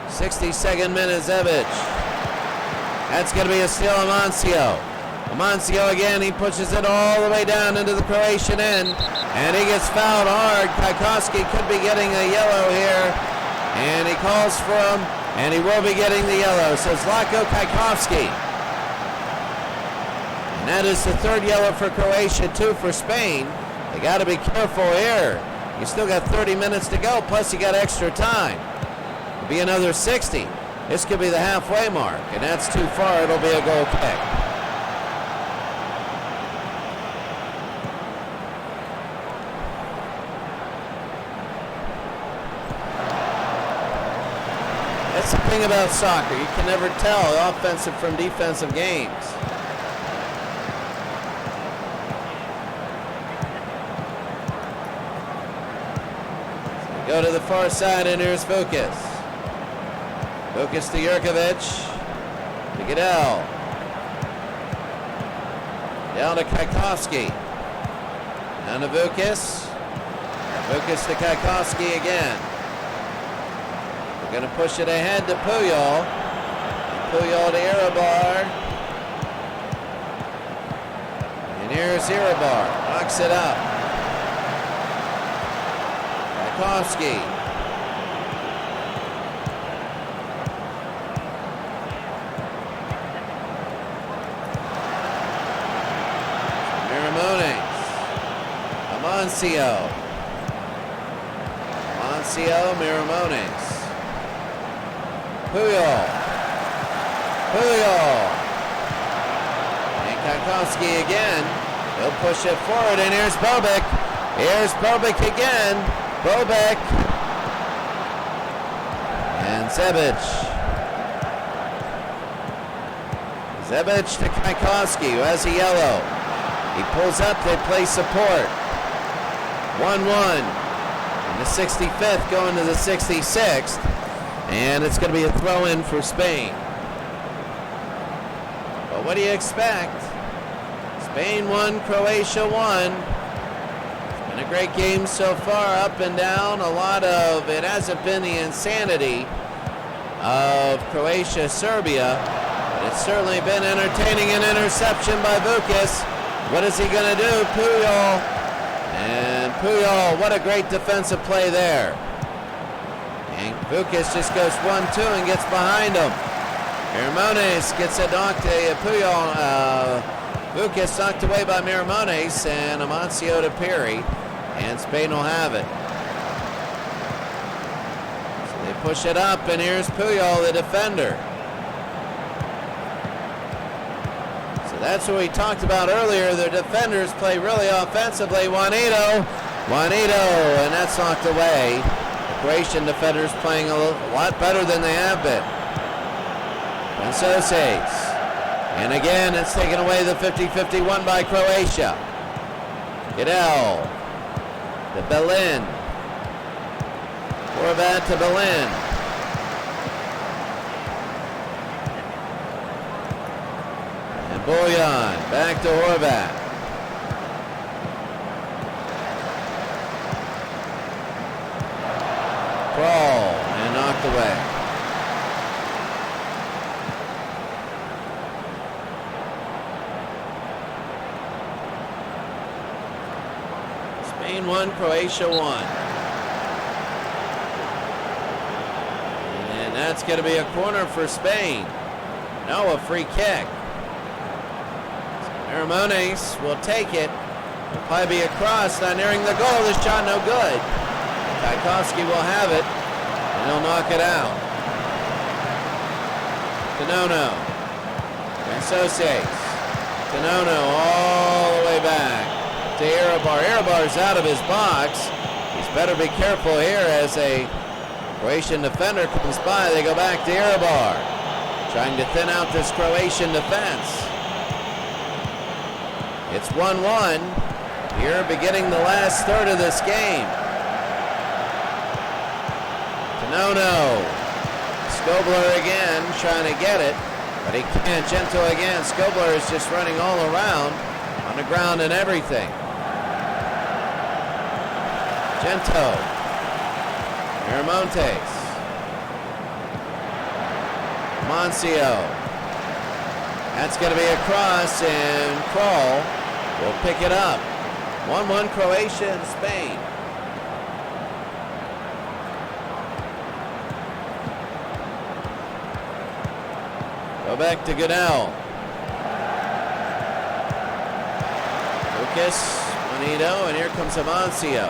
62nd minute, Zebic. That's going to be a steal, Amancio. Amancio again, he pushes it all the way down into the Croatian end, and he gets fouled hard. Gajkowski could be getting a yellow here, and he calls for him, and he will be getting the yellow. So Zlatko Gajkowski. And that is the third yellow for Croatia, 2 for Spain. They got to be careful here. You still got 30 minutes to go, plus you got extra time. It'll be another 60. This could be the halfway mark, and that's too far. It'll be a goal kick. That's the thing about soccer. You can never tell offensive from defensive games. So go to the far side, and here's Vukas. Vukas to Jurkovic. To Goodell. Down to Gajkowski. Down to Vukas. Vukas to Gajkowski again. We're going to push it ahead to Puyol. Puyol to Irabar. And here's Irabar. Knocks it up. Gajkowski. Amancio, Miramontes. Puyol. And Gajkowski again. He'll push it forward, and here's Bobic. Here's Bobic again. Bobic. And Zebic. Zebic to Gajkowski, who has a yellow. He pulls up, they play support. 1-1 in the 65th going to the 66th, and it's going to be a throw-in for Spain. But what do you expect? Spain won, Croatia won. It's been a great game so far, up and down. A lot of it hasn't been the insanity of Croatia-Serbia, but it's certainly been entertaining. An interception by Vukas. What is he going to do? Puyol. And Puyol, what a great defensive play there. And Vukas just goes 1-2 and gets behind him. Miramontes gets it knocked to Puyol. Vukas knocked away by Miramontes, and Amancio to Piri. And Spain will have it. So they push it up, and here's Puyol, the defender. That's what we talked about earlier. Their defenders play really offensively. Juanito, and that's knocked away. Croatian defenders playing a lot better than they have been. Andreassi. And again, it's taken away the 50-51 by Croatia. Goodell to Berlin. Horvat to Berlin. And Bojan back to Horvat. Crawl and knocked away. Spain 1, Croatia 1. And that's going to be a corner for Spain. No, a free kick. Ramones will take it. It'll probably be a cross, not nearing the goal. The shot no good. Tchaikovsky will have it, and he'll knock it out. Tanono. Andreassi. Tanono all the way back to Irabar. Irabar's out of his box. He's better be careful here as a Croatian defender comes by. They go back to Irabar, trying to thin out this Croatian defense. It's 1-1 here, beginning the last third of this game. Tanono. Skobler again, trying to get it, but he can't. Gento again. Skobler is just running all around on the ground and everything. Gento. Miramontes. Moncio. That's going to be a cross, and Crawl will pick it up. 1-1 Croatia and Spain. Go back to Goodell. Lucas, Juanito, and here comes Amancio.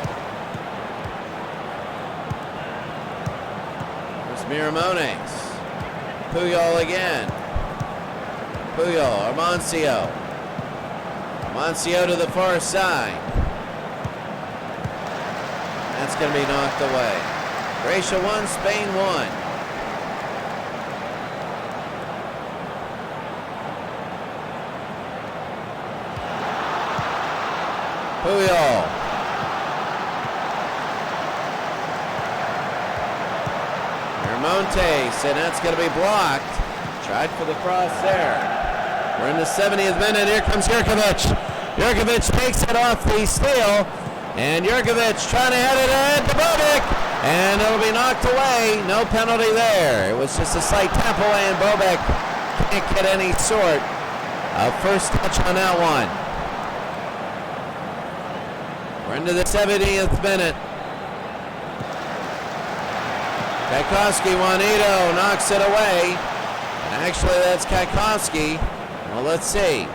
There's Miramontes. Puyol again. Puyol, Amancio. Amancio to the far side. That's going to be knocked away. Croatia 1, Spain 1. Puyol. Miramontes, and that's going to be blocked. Tried for the cross there. We're in the 70th minute. Here comes Jurkovic. Jurkovic takes it off the steal, and Jurkovic trying to head it ahead to Bobic, and it'll be knocked away. No penalty there. It was just a slight tap away, and Bobic can't get any sort of first touch on that one. We're into the 70th minute. Tchaikovsky, Juanito knocks it away. And actually, that's Tchaikovsky. Well, let's see.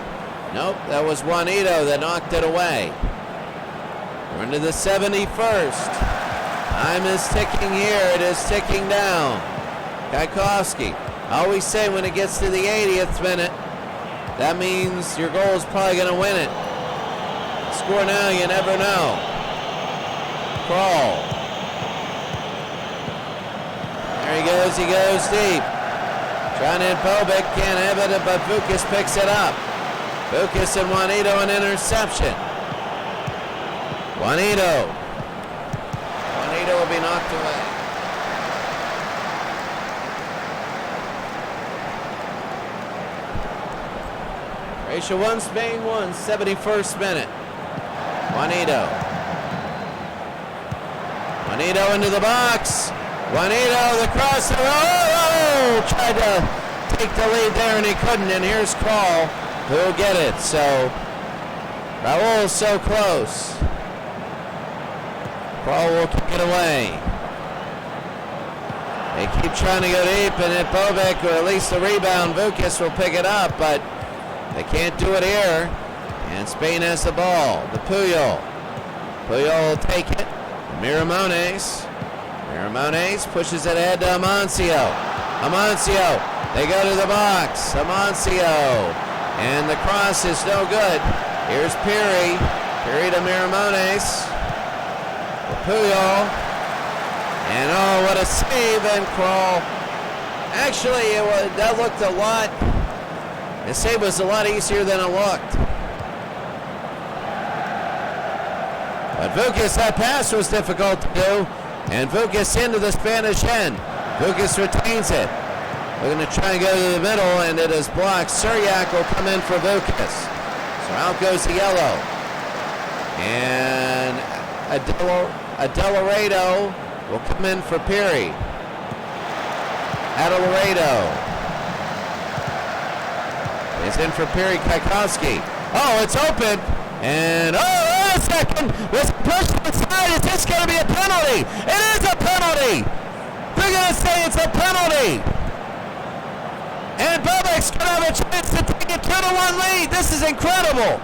Nope, that was Juanito that knocked it away. We're into the 71st. Time is ticking here. It is ticking down. Tchaikovsky. I always say when it gets to the 80th minute, that means your goal is probably going to win it. Score now, you never know. Crawl. There he goes deep. Trying to hit Bobic, can't have it, but Vukas picks it up. Vukas and Juanito, an interception. Juanito will be knocked away. Croatia 1, Spain 1, 71st minute. Juanito into the box. Juanito, the cross. Oh! Tried to take the lead there, and he couldn't. And here's Crawl, who'll get it. So Raul's so close. Crawl will kick it away. They keep trying to go deep, and hit Bobic, or at least the rebound. Vukas will pick it up, but they can't do it here. And Spain has the ball. The Puyol will take it. Miramontes pushes it ahead to Amancio. They go to the box. Amancio. And the cross is no good. Here's Piri to Miramontes. The Puyol. And oh, what a save, and Kroll. Actually, that looked a lot. The save was a lot easier than it looked. But Vukas, that pass was difficult to do. And Vukas into the Spanish end. Vukas retains it. We're going to try and go to the middle, and it is blocked. Suryak will come in for Vukas. So out goes the yellow. And Adelorado will come in for Peary. Adelorado is in for Peary Kajkowski. Oh, it's open. And, oh, wait a second. Was pushed inside. Is this going to be a penalty? It is a penalty. They're going to say it's a penalty. And Bobek's going to have a chance to take a 2-1 lead. This is incredible.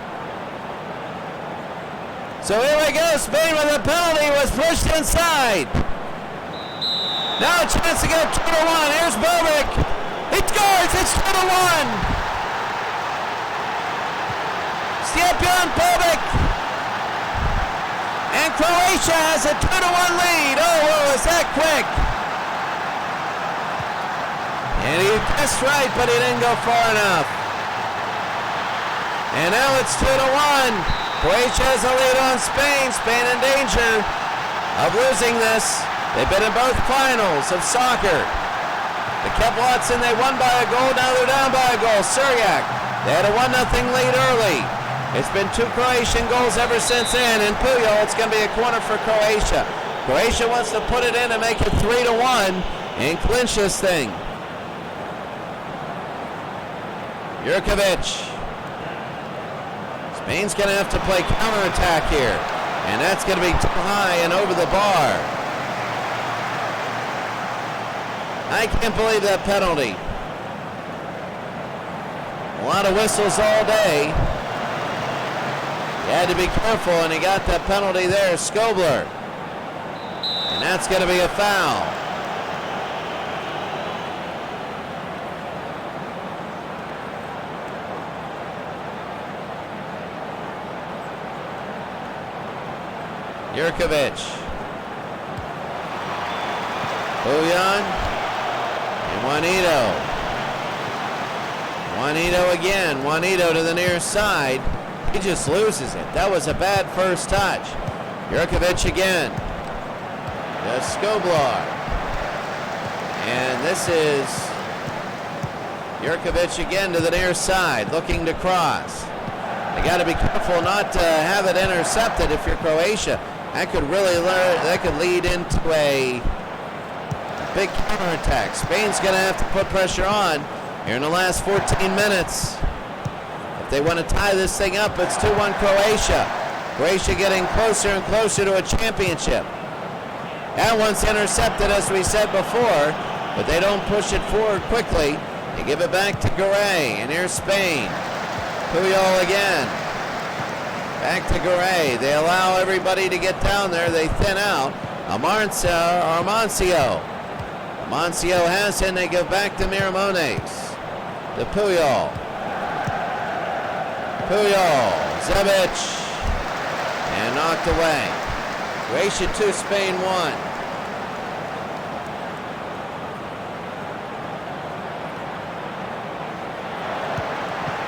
So here we go. Spain with a penalty was pushed inside. Now a chance to get 2-1. Here's Bobek. He scores. It's 2-1. Stjepan Bobek. And Croatia has a 2-1 lead. Oh, was that quick? And he guessed right, but he didn't go far enough. And now it's 2-1. Croatia has a lead on Spain. Spain in danger of losing this. They've been in both finals of soccer. They kept Watson, they won by a goal, now they're down by a goal. Suryak, they had a 1-0 lead early. It's been 2 Croatian goals ever since then. And Puyol, it's going to be a corner for Croatia. Croatia wants to put it in and make it 3-1 and clinch this thing. Jurkovic. Spain's going to have to play counterattack here. And that's going to be too high and over the bar. I can't believe that penalty. A lot of whistles all day. He had to be careful, and he got that penalty there, Skobler. And that's going to be a foul. Jurkovic. Bujan. And Juanito. Juanito again. Juanito to the near side. He just loses it. That was a bad first touch. Jurkovic again. The Skoblar. And this is Jurkovic again to the near side, looking to cross. They got to be careful not to have it intercepted if you're Croatia. That could really lead into a big counterattack. Spain's going to have to put pressure on here in the last 14 minutes. If they want to tie this thing up, it's 2-1 Croatia. Croatia getting closer and closer to a championship. That one's intercepted, as we said before, but they don't push it forward quickly. They give it back to Garay, and here's Spain. Puyol again. Back to Garay. They allow everybody to get down there. They thin out. Amancio. Amancio has it, and they give back to Miramones. To Puyol. Puyol. Zebic. And knocked away. Croatia 2, Spain 1.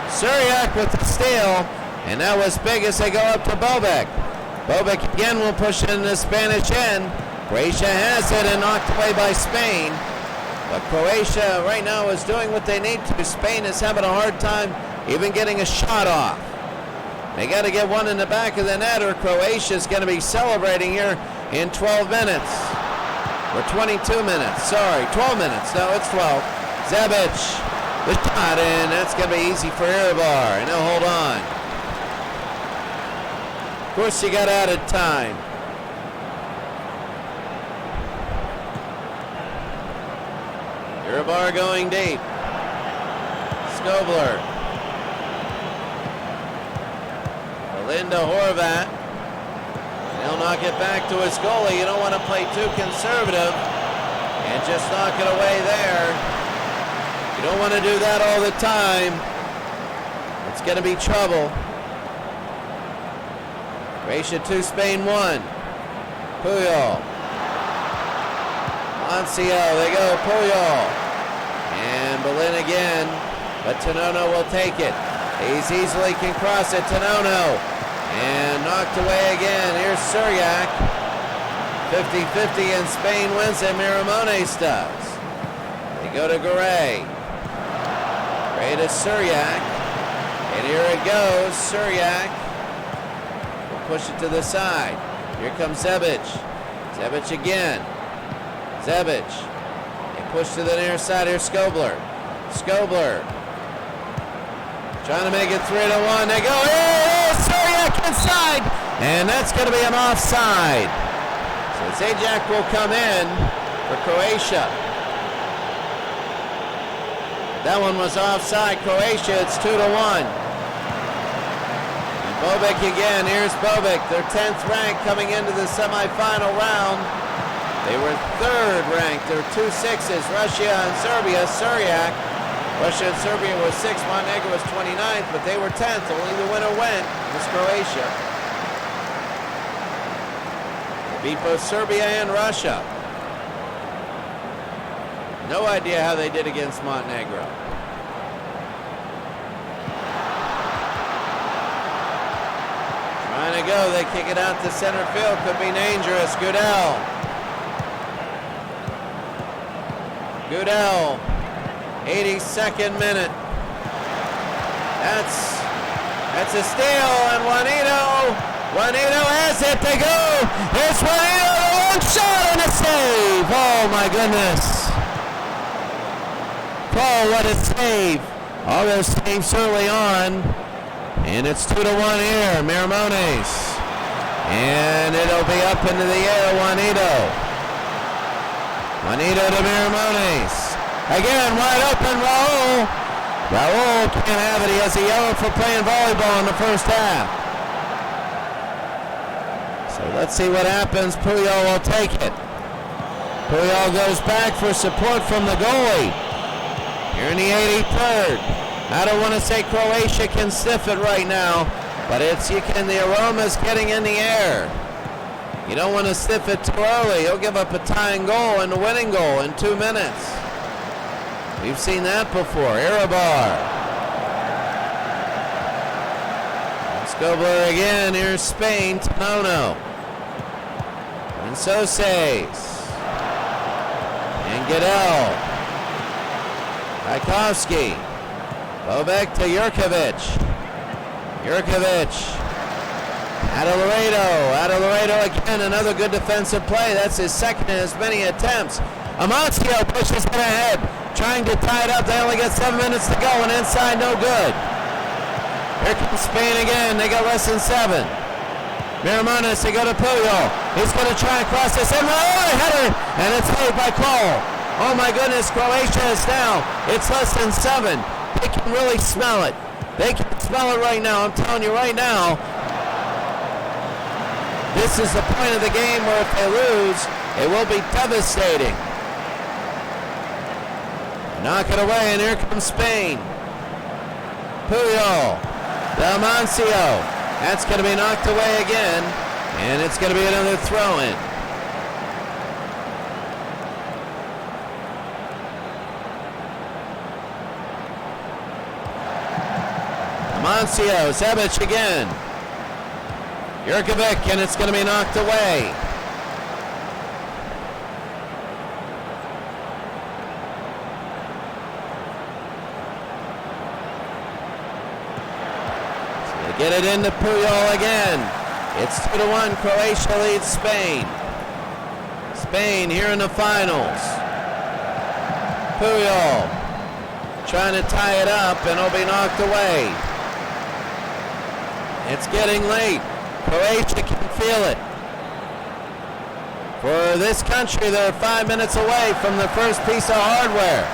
Suryak with the steal, and that was big as they go up to Bobek. Bobek again will push it in the Spanish end. Croatia has it and knocked away by Spain. But Croatia right now is doing what they need to. Spain is having a hard time even getting a shot off. They got to get one in the back of the net, or Croatia is going to be celebrating here in 12 minutes. Or 22 minutes. Sorry, 12 minutes. No, it's 12. Zebic. The shot, and that's going to be easy for Iribar, and they'll hold on. Of course, you got added time. Iribar going deep. Skobler. Linda Horvat. He'll knock it back to his goalie. You don't want to play too conservative and just knock it away there. You don't want to do that all the time. It's going to be trouble. Croatia 2, Spain 1. Puyol. Amancio, they go Puyol. And Berlin again, but Tanono will take it. He's easily can cross it, Tanono. And knocked away again. Here's Suryak. 50-50 and Spain wins it. Miramones does. They go to Garay. Garay to Suryak. And here it goes. Suryak will push it to the side. Here comes Zebic. Zebic again. Zebic. They push to the near side. Here's Skobler. Skobler. Trying to make it 3-1. They go. Oh, Suryak inside. And that's going to be an offside. So Zajac will come in for Croatia. That one was offside. Croatia, it's 2-1. And Bobic again. Here's Bobic, their 10th rank coming into the semifinal round. They were 3rd ranked. There were 2 6s, Russia and Serbia. Suryak. Russia and Serbia was 6th. Montenegro was 29th, but they were 10th. Only the winner went. It was Croatia. They beat both Serbia and Russia. No idea how they did against Montenegro. Trying to go, they kick it out to center field. Could be dangerous. Goodell. Goodell. 82nd minute. That's a steal, and Juanito has it. They go. It's Juanito, a long shot and a save. Oh my goodness. Oh, what a save. All those saves early on. And it's 2-1 here, Miramones. And it'll be up into the air, Juanito. Juanito to Miramones. Again, wide open, Raul. Raul can't have it. He has a yellow for playing volleyball in the first half. So let's see what happens. Puyol will take it. Puyol goes back for support from the goalie. Here in the 83rd. I don't want to say Croatia can sniff it right now, but the aroma's getting in the air. You don't want to sniff it too early. You'll give up a tying goal and the winning goal in 2 minutes. We've seen that before. Irabar. Skobler again. Here's Spain. Tanono. And Soses. And Goodell. Tchaikovsky. Bobek to Jurkovic. Jurkovic. Adelaredo again. Another good defensive play. That's his second in as many attempts. Amancio pushes it ahead. Trying to tie it up. They only got 7 minutes to go, and inside, no good. Here comes Spain again. They got less than 7. Miramones, they go to Puyol. He's going to try and cross this in. Oh, header, and it's saved by Cole. Oh my goodness, Croatia is down. It's less than 7. They can really smell it. They can smell it right now. I'm telling you right now. This is the point of the game where if they lose, it will be devastating. Knock it away, and here comes Spain. Puyol. Dalmancio. That's going to be knocked away again, and it's going to be another throw-in. Dalmancio. Zebic again. Jurkovic, and it's going to be knocked away. Get it into Puyol again. It's 2-1. Croatia leads Spain. Spain here in the finals. Puyol trying to tie it up, and it'll be knocked away. It's getting late. Croatia can feel it. For this country, they're 5 minutes away from the first piece of hardware.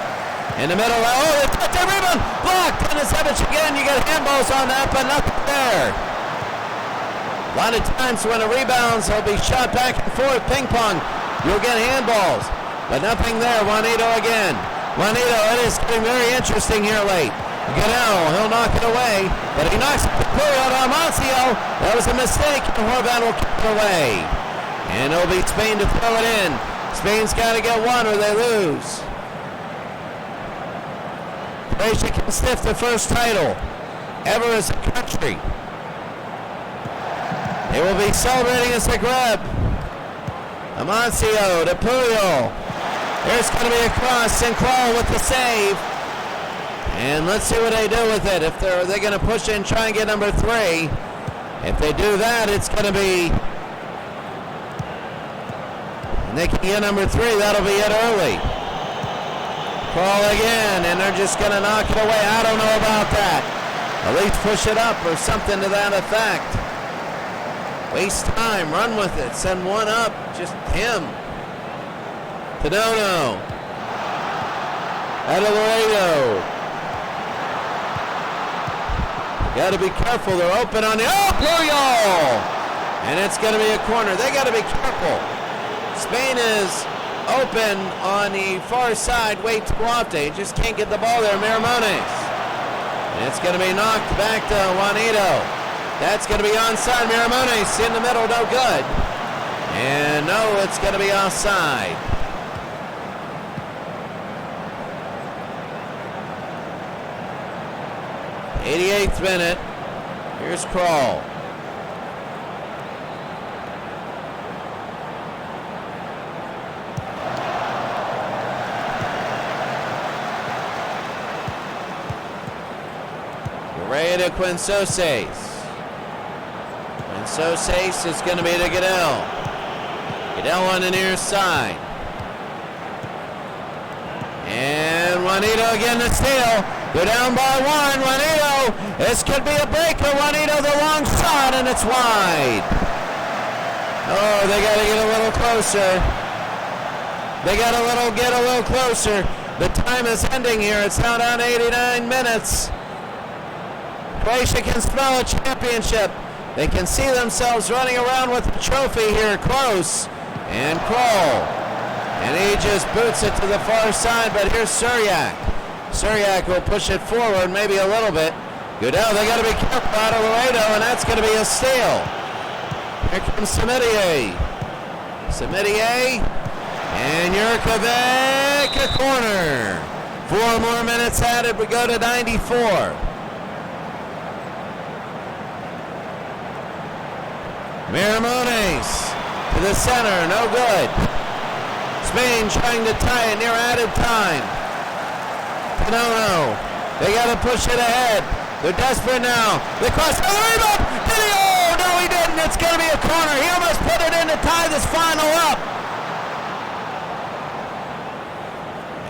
In the middle, oh, they touch the rebound, blocked, and it's Zebic again. You get handballs on that, but nothing there. A lot of times when it rebounds, he'll be shot back and forth, ping pong. You'll get handballs, but nothing there. Juanito again. Juanito, it is getting very interesting here late. Goodell, he'll knock it away, but he knocks it to Amancio. That was a mistake, and Horvat will kick it away. And it'll be Spain to throw it in. Spain's got to get one or they lose. Croatia can sniff the first title ever as a country. They will be celebrating as Zagreb. Amancio to Puyol. There's going to be a cross, and Kroll with the save. And let's see what they do with it. If they're going to push it and try and get number 3. If they do that, it's going to be, and they can get number 3, that'll be it early. Kroll again, and they're just going to knock it away. I don't know about that. At least push it up or something to that effect. Waste time, run with it, send one up, just him. Tenono. Laredo. Got to be careful, they're open on the, Puyol! And it's going to be a corner. They got to be careful. Spain is open on the far side, way too often. Just can't get the ball there, Miramones. And it's going to be knocked back to Juanito. That's going to be onside. Miramones in the middle, no good. And no, it's going to be offside. '88th minute. Here's Kroll. Ray to Quincoses. Quincoses is going to be to Goodell. Goodell on the near side. And Juanito again to steal. Go down by 1. Juanito. This could be a breaker. Juanito the long shot, and it's wide. Oh, they got to get a little closer. They got to get a little closer. The time is ending here. It's now down 89 minutes. Croatia can smell a championship. They can see themselves running around with the trophy here close. And Kroll. And he just boots it to the far side, but here's Suryak. Suryak will push it forward maybe a little bit. Goodell, they got to be careful out of Laredo, and that's going to be a steal. Here comes Samitier. Samitier. And Jurkovic, a corner. 4 more minutes added. We go to 94. Miramones to the center, no good. Spain trying to tie it near added time. No. They got to push it ahead. They're desperate now. They cross the rebound. Did he? Oh, no, he didn't. It's going to be a corner. He almost put it in to tie this final up.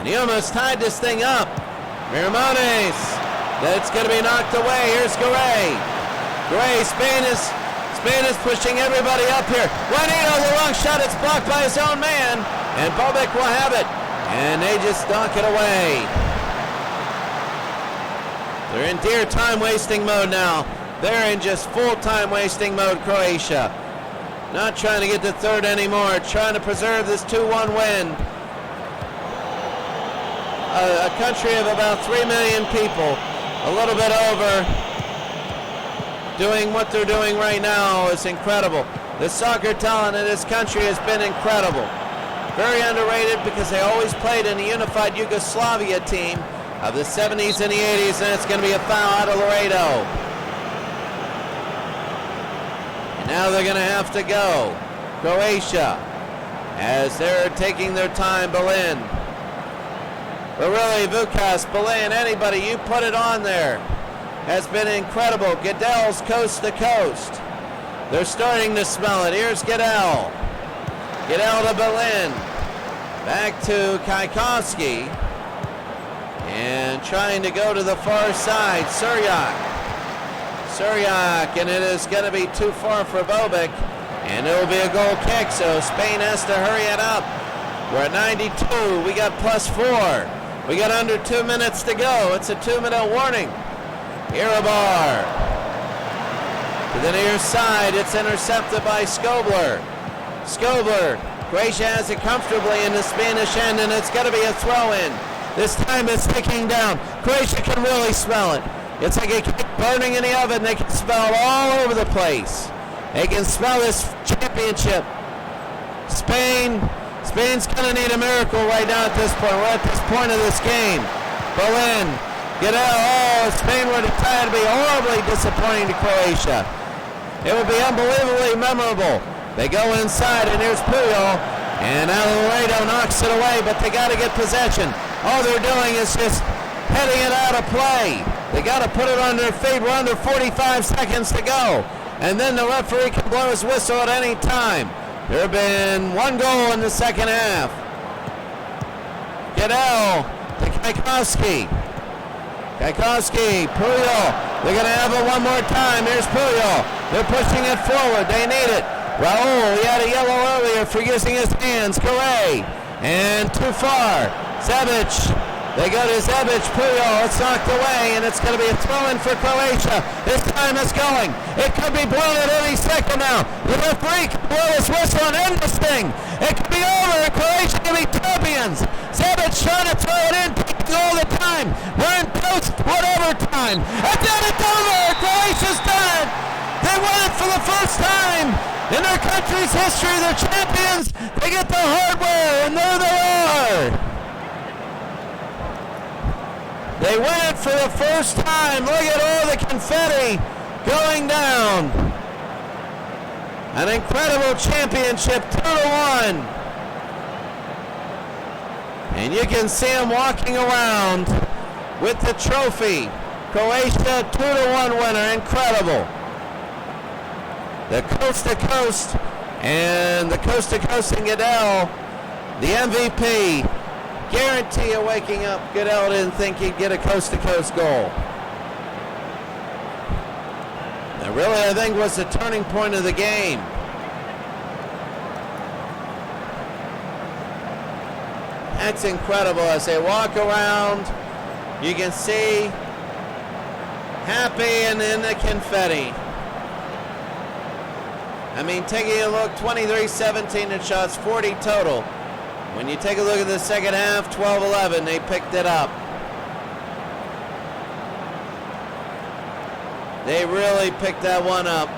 And he almost tied this thing up. Miramones. That's going to be knocked away. Here's Garay. Garay, Spain is pushing everybody up here. Juanito, the long shot. It's blocked by his own man. And Bobic will have it. And they just knock it away. They're in dear time-wasting mode now. They're in just full time-wasting mode, Croatia. Not trying to get to third anymore. Trying to preserve this 2-1 win. A country of about 3 million people. A little bit over. Doing what they're doing right now is incredible. The soccer talent in this country has been incredible. Very underrated because they always played in the unified Yugoslavia team of the 70s and the 80s, and it's going to be a foul out of Laredo. And now they're going to have to go. Croatia, as they're taking their time, Berlin. But really, Vukas, Berlin, anybody, you put it on there. Has been incredible. Goodell's coast to coast. They're starting to smell it. Here's Goodell. Goodell to Berlin. Back to Kaikowski. And trying to go to the far side. Suryak, and it is going to be too far for Bobic. And it will be a goal kick, so Spain has to hurry it up. We're at 92. We got +4. We got under 2 minutes to go. It's a 2-minute warning. Irabar to the near side. It's intercepted by Skobler. Croatia has it comfortably in the Spanish end, and it's going to be a throw-in. This time it's ticking down. Croatia can really smell it. It's like a cake burning in the oven. They can smell it all over the place. They can smell this championship. Spain Spain's going to need a miracle right now at this point. We're at this point of this game. Berlin, Goodell, oh, Spain would have tried to be horribly disappointing to Croatia. It would be unbelievably memorable. They go inside, and here's Puyol, and Alvarado knocks it away, but they got to get possession. All they're doing is just heading it out of play. They got to put it on their feet. We're under 45 seconds to go. And then the referee can blow his whistle at any time. There have been one goal in the second half. Goodell to Kajkowski. Kajkowski, Puyol. They're going to have it one more time. Here's Puyol. They're pushing it forward. They need it. Raul, he had a yellow earlier for using his hands. Correa. And too far. Zebic. They go to Zebic, Puyol, it's knocked away, and it's going to be a throw-in for Croatia. This time it's going. It could be blown at any second now. The referee can blow his whistle and end this thing. It could be over, and Croatia can be champions. Zebic trying to throw it in, taking all the time. We're in post-whatever time. And then it's over. Croatia's done it. They won it for the first time in their country's history. They're champions. They get the hardware, and there they are. They win it for the first time. Look at all the confetti going down. An incredible championship, 2-1. And you can see them walking around with the trophy. Croatia, 2-1 winner, incredible. The coast to coast and the coast to coast and Goodell, the MVP. Guarantee of waking up, Goodell didn't think he'd get a coast-to-coast goal. That really, I think, was the turning point of the game. That's incredible. As they walk around, you can see happy and in the confetti. I mean, taking a look, 23-17 in shots, 40 total. When you take a look at the second half, 12-11, they picked it up. They really picked that one up.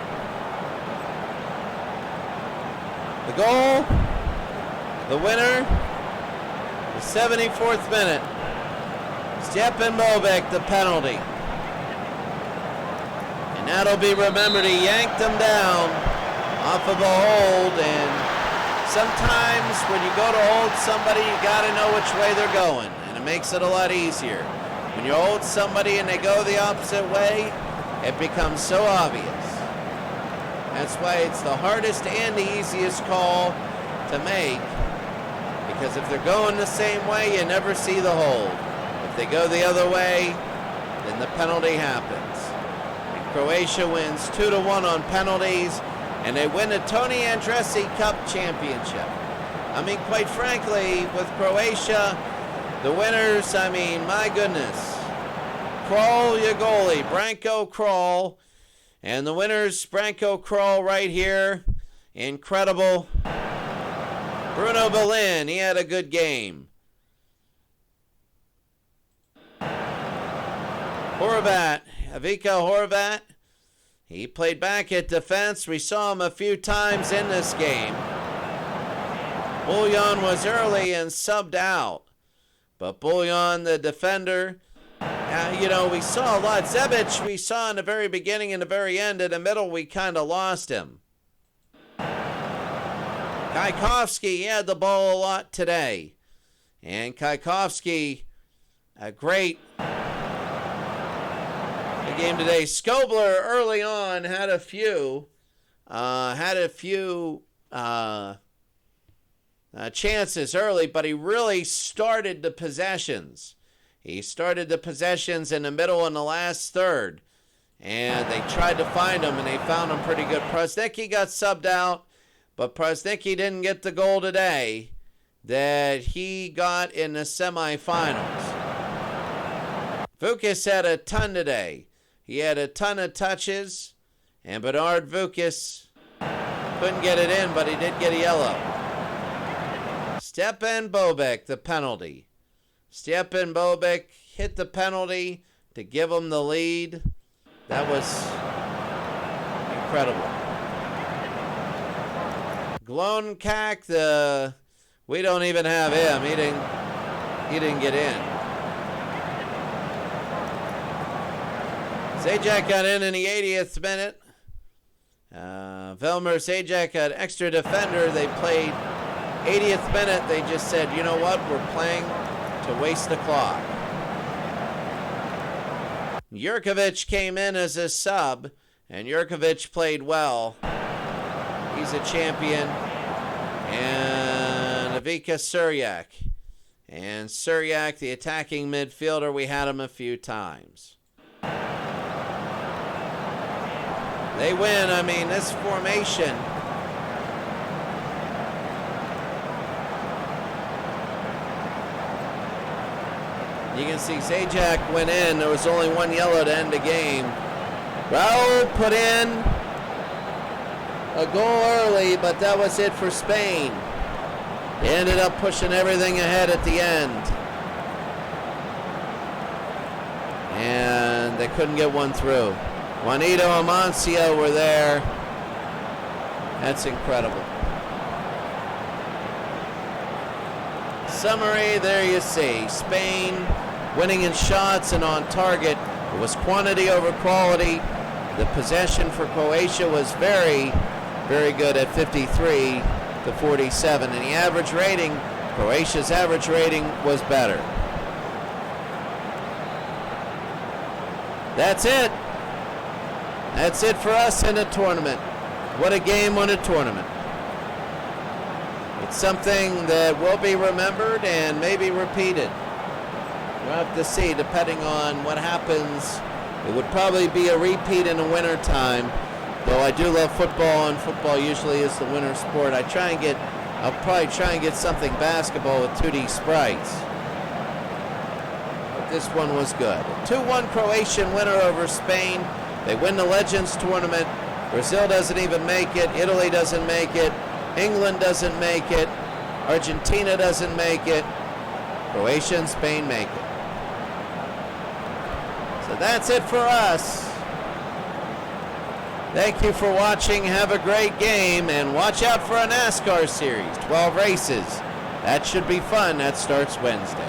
The goal, the winner, the 74th minute. Stjepan Bobek, the penalty. And that'll be remembered. He yanked them down off of a hold, and sometimes when you go to hold somebody, you got to know which way they're going, and it makes it a lot easier. When you hold somebody and they go the opposite way, it becomes so obvious. That's why it's the hardest and the easiest call to make, because if they're going the same way, you never see the hold. If they go the other way, then the penalty happens. And Croatia wins 2-1 on penalties, and they win the Tony Andreassi Cup Championship. I mean, quite frankly, with Croatia, the winners, I mean, my goodness. Krall, your goalie, Branko Krall. And the winners, Branko Krall right here. Incredible. Bruno Berlin, he had a good game. Horvat, Avika Horvat. He played back at defense. We saw him a few times in this game. Bullion was early and subbed out. But Bullion, the defender, you know, we saw a lot. Zebic, we saw in the very beginning and the very end. In the middle, we kind of lost him. Kajkowski, he had the ball a lot today. And Kajkowski, a great game today. Skobler early on had a few chances early, but he really started the possessions. He started the possessions in the middle and the last third, and they tried to find him, and they found him pretty good. Prosnicki got subbed out, but Prosnicki didn't get the goal today that he got in the semifinals. Vukas had a ton today. He had a ton of touches, and Bernard Vukas couldn't get it in, but he did get a yellow. Stjepan Bobek, the penalty. Stjepan Bobek hit the penalty to give him the lead. That was incredible. Glonkak, the We don't even have him. He didn't get in. Zajac got in the 80th minute. Velmer Zajac, an extra defender. They played 80th minute. They just said, you know what? We're playing to waste the clock. Jurkovic came in as a sub, and Jurkovic played well. He's a champion. And Ivica Suryak. And Suryak, the attacking midfielder, we had him a few times. They win. I mean, this formation. You can see Zajac went in. There was only one yellow to end the game. Raul put in a goal early, but that was it for Spain. They ended up pushing everything ahead at the end. And they couldn't get one through. Juanito Amancio were there. That's incredible. Summary, there you see. Spain winning in shots and on target. It was quantity over quality. The possession for Croatia was very, very good at 53 to 47. And the average rating, Croatia's average rating was better. That's it. That's it for us in a tournament. What a game, what a tournament. It's something that will be remembered and maybe repeated. We'll have to see, depending on what happens. It would probably be a repeat in the winter time, though I do love football, and football usually is the winter sport. I'll probably try and get something basketball with 2D sprites. But this one was good. 2-1 Croatian winner over Spain. They win the Legends tournament. Brazil doesn't even make it. Italy doesn't make it. England doesn't make it. Argentina doesn't make it. Croatia and Spain make it. So that's it for us. Thank you for watching. Have a great game. And watch out for a NASCAR series. 12 races. That should be fun. That starts Wednesday.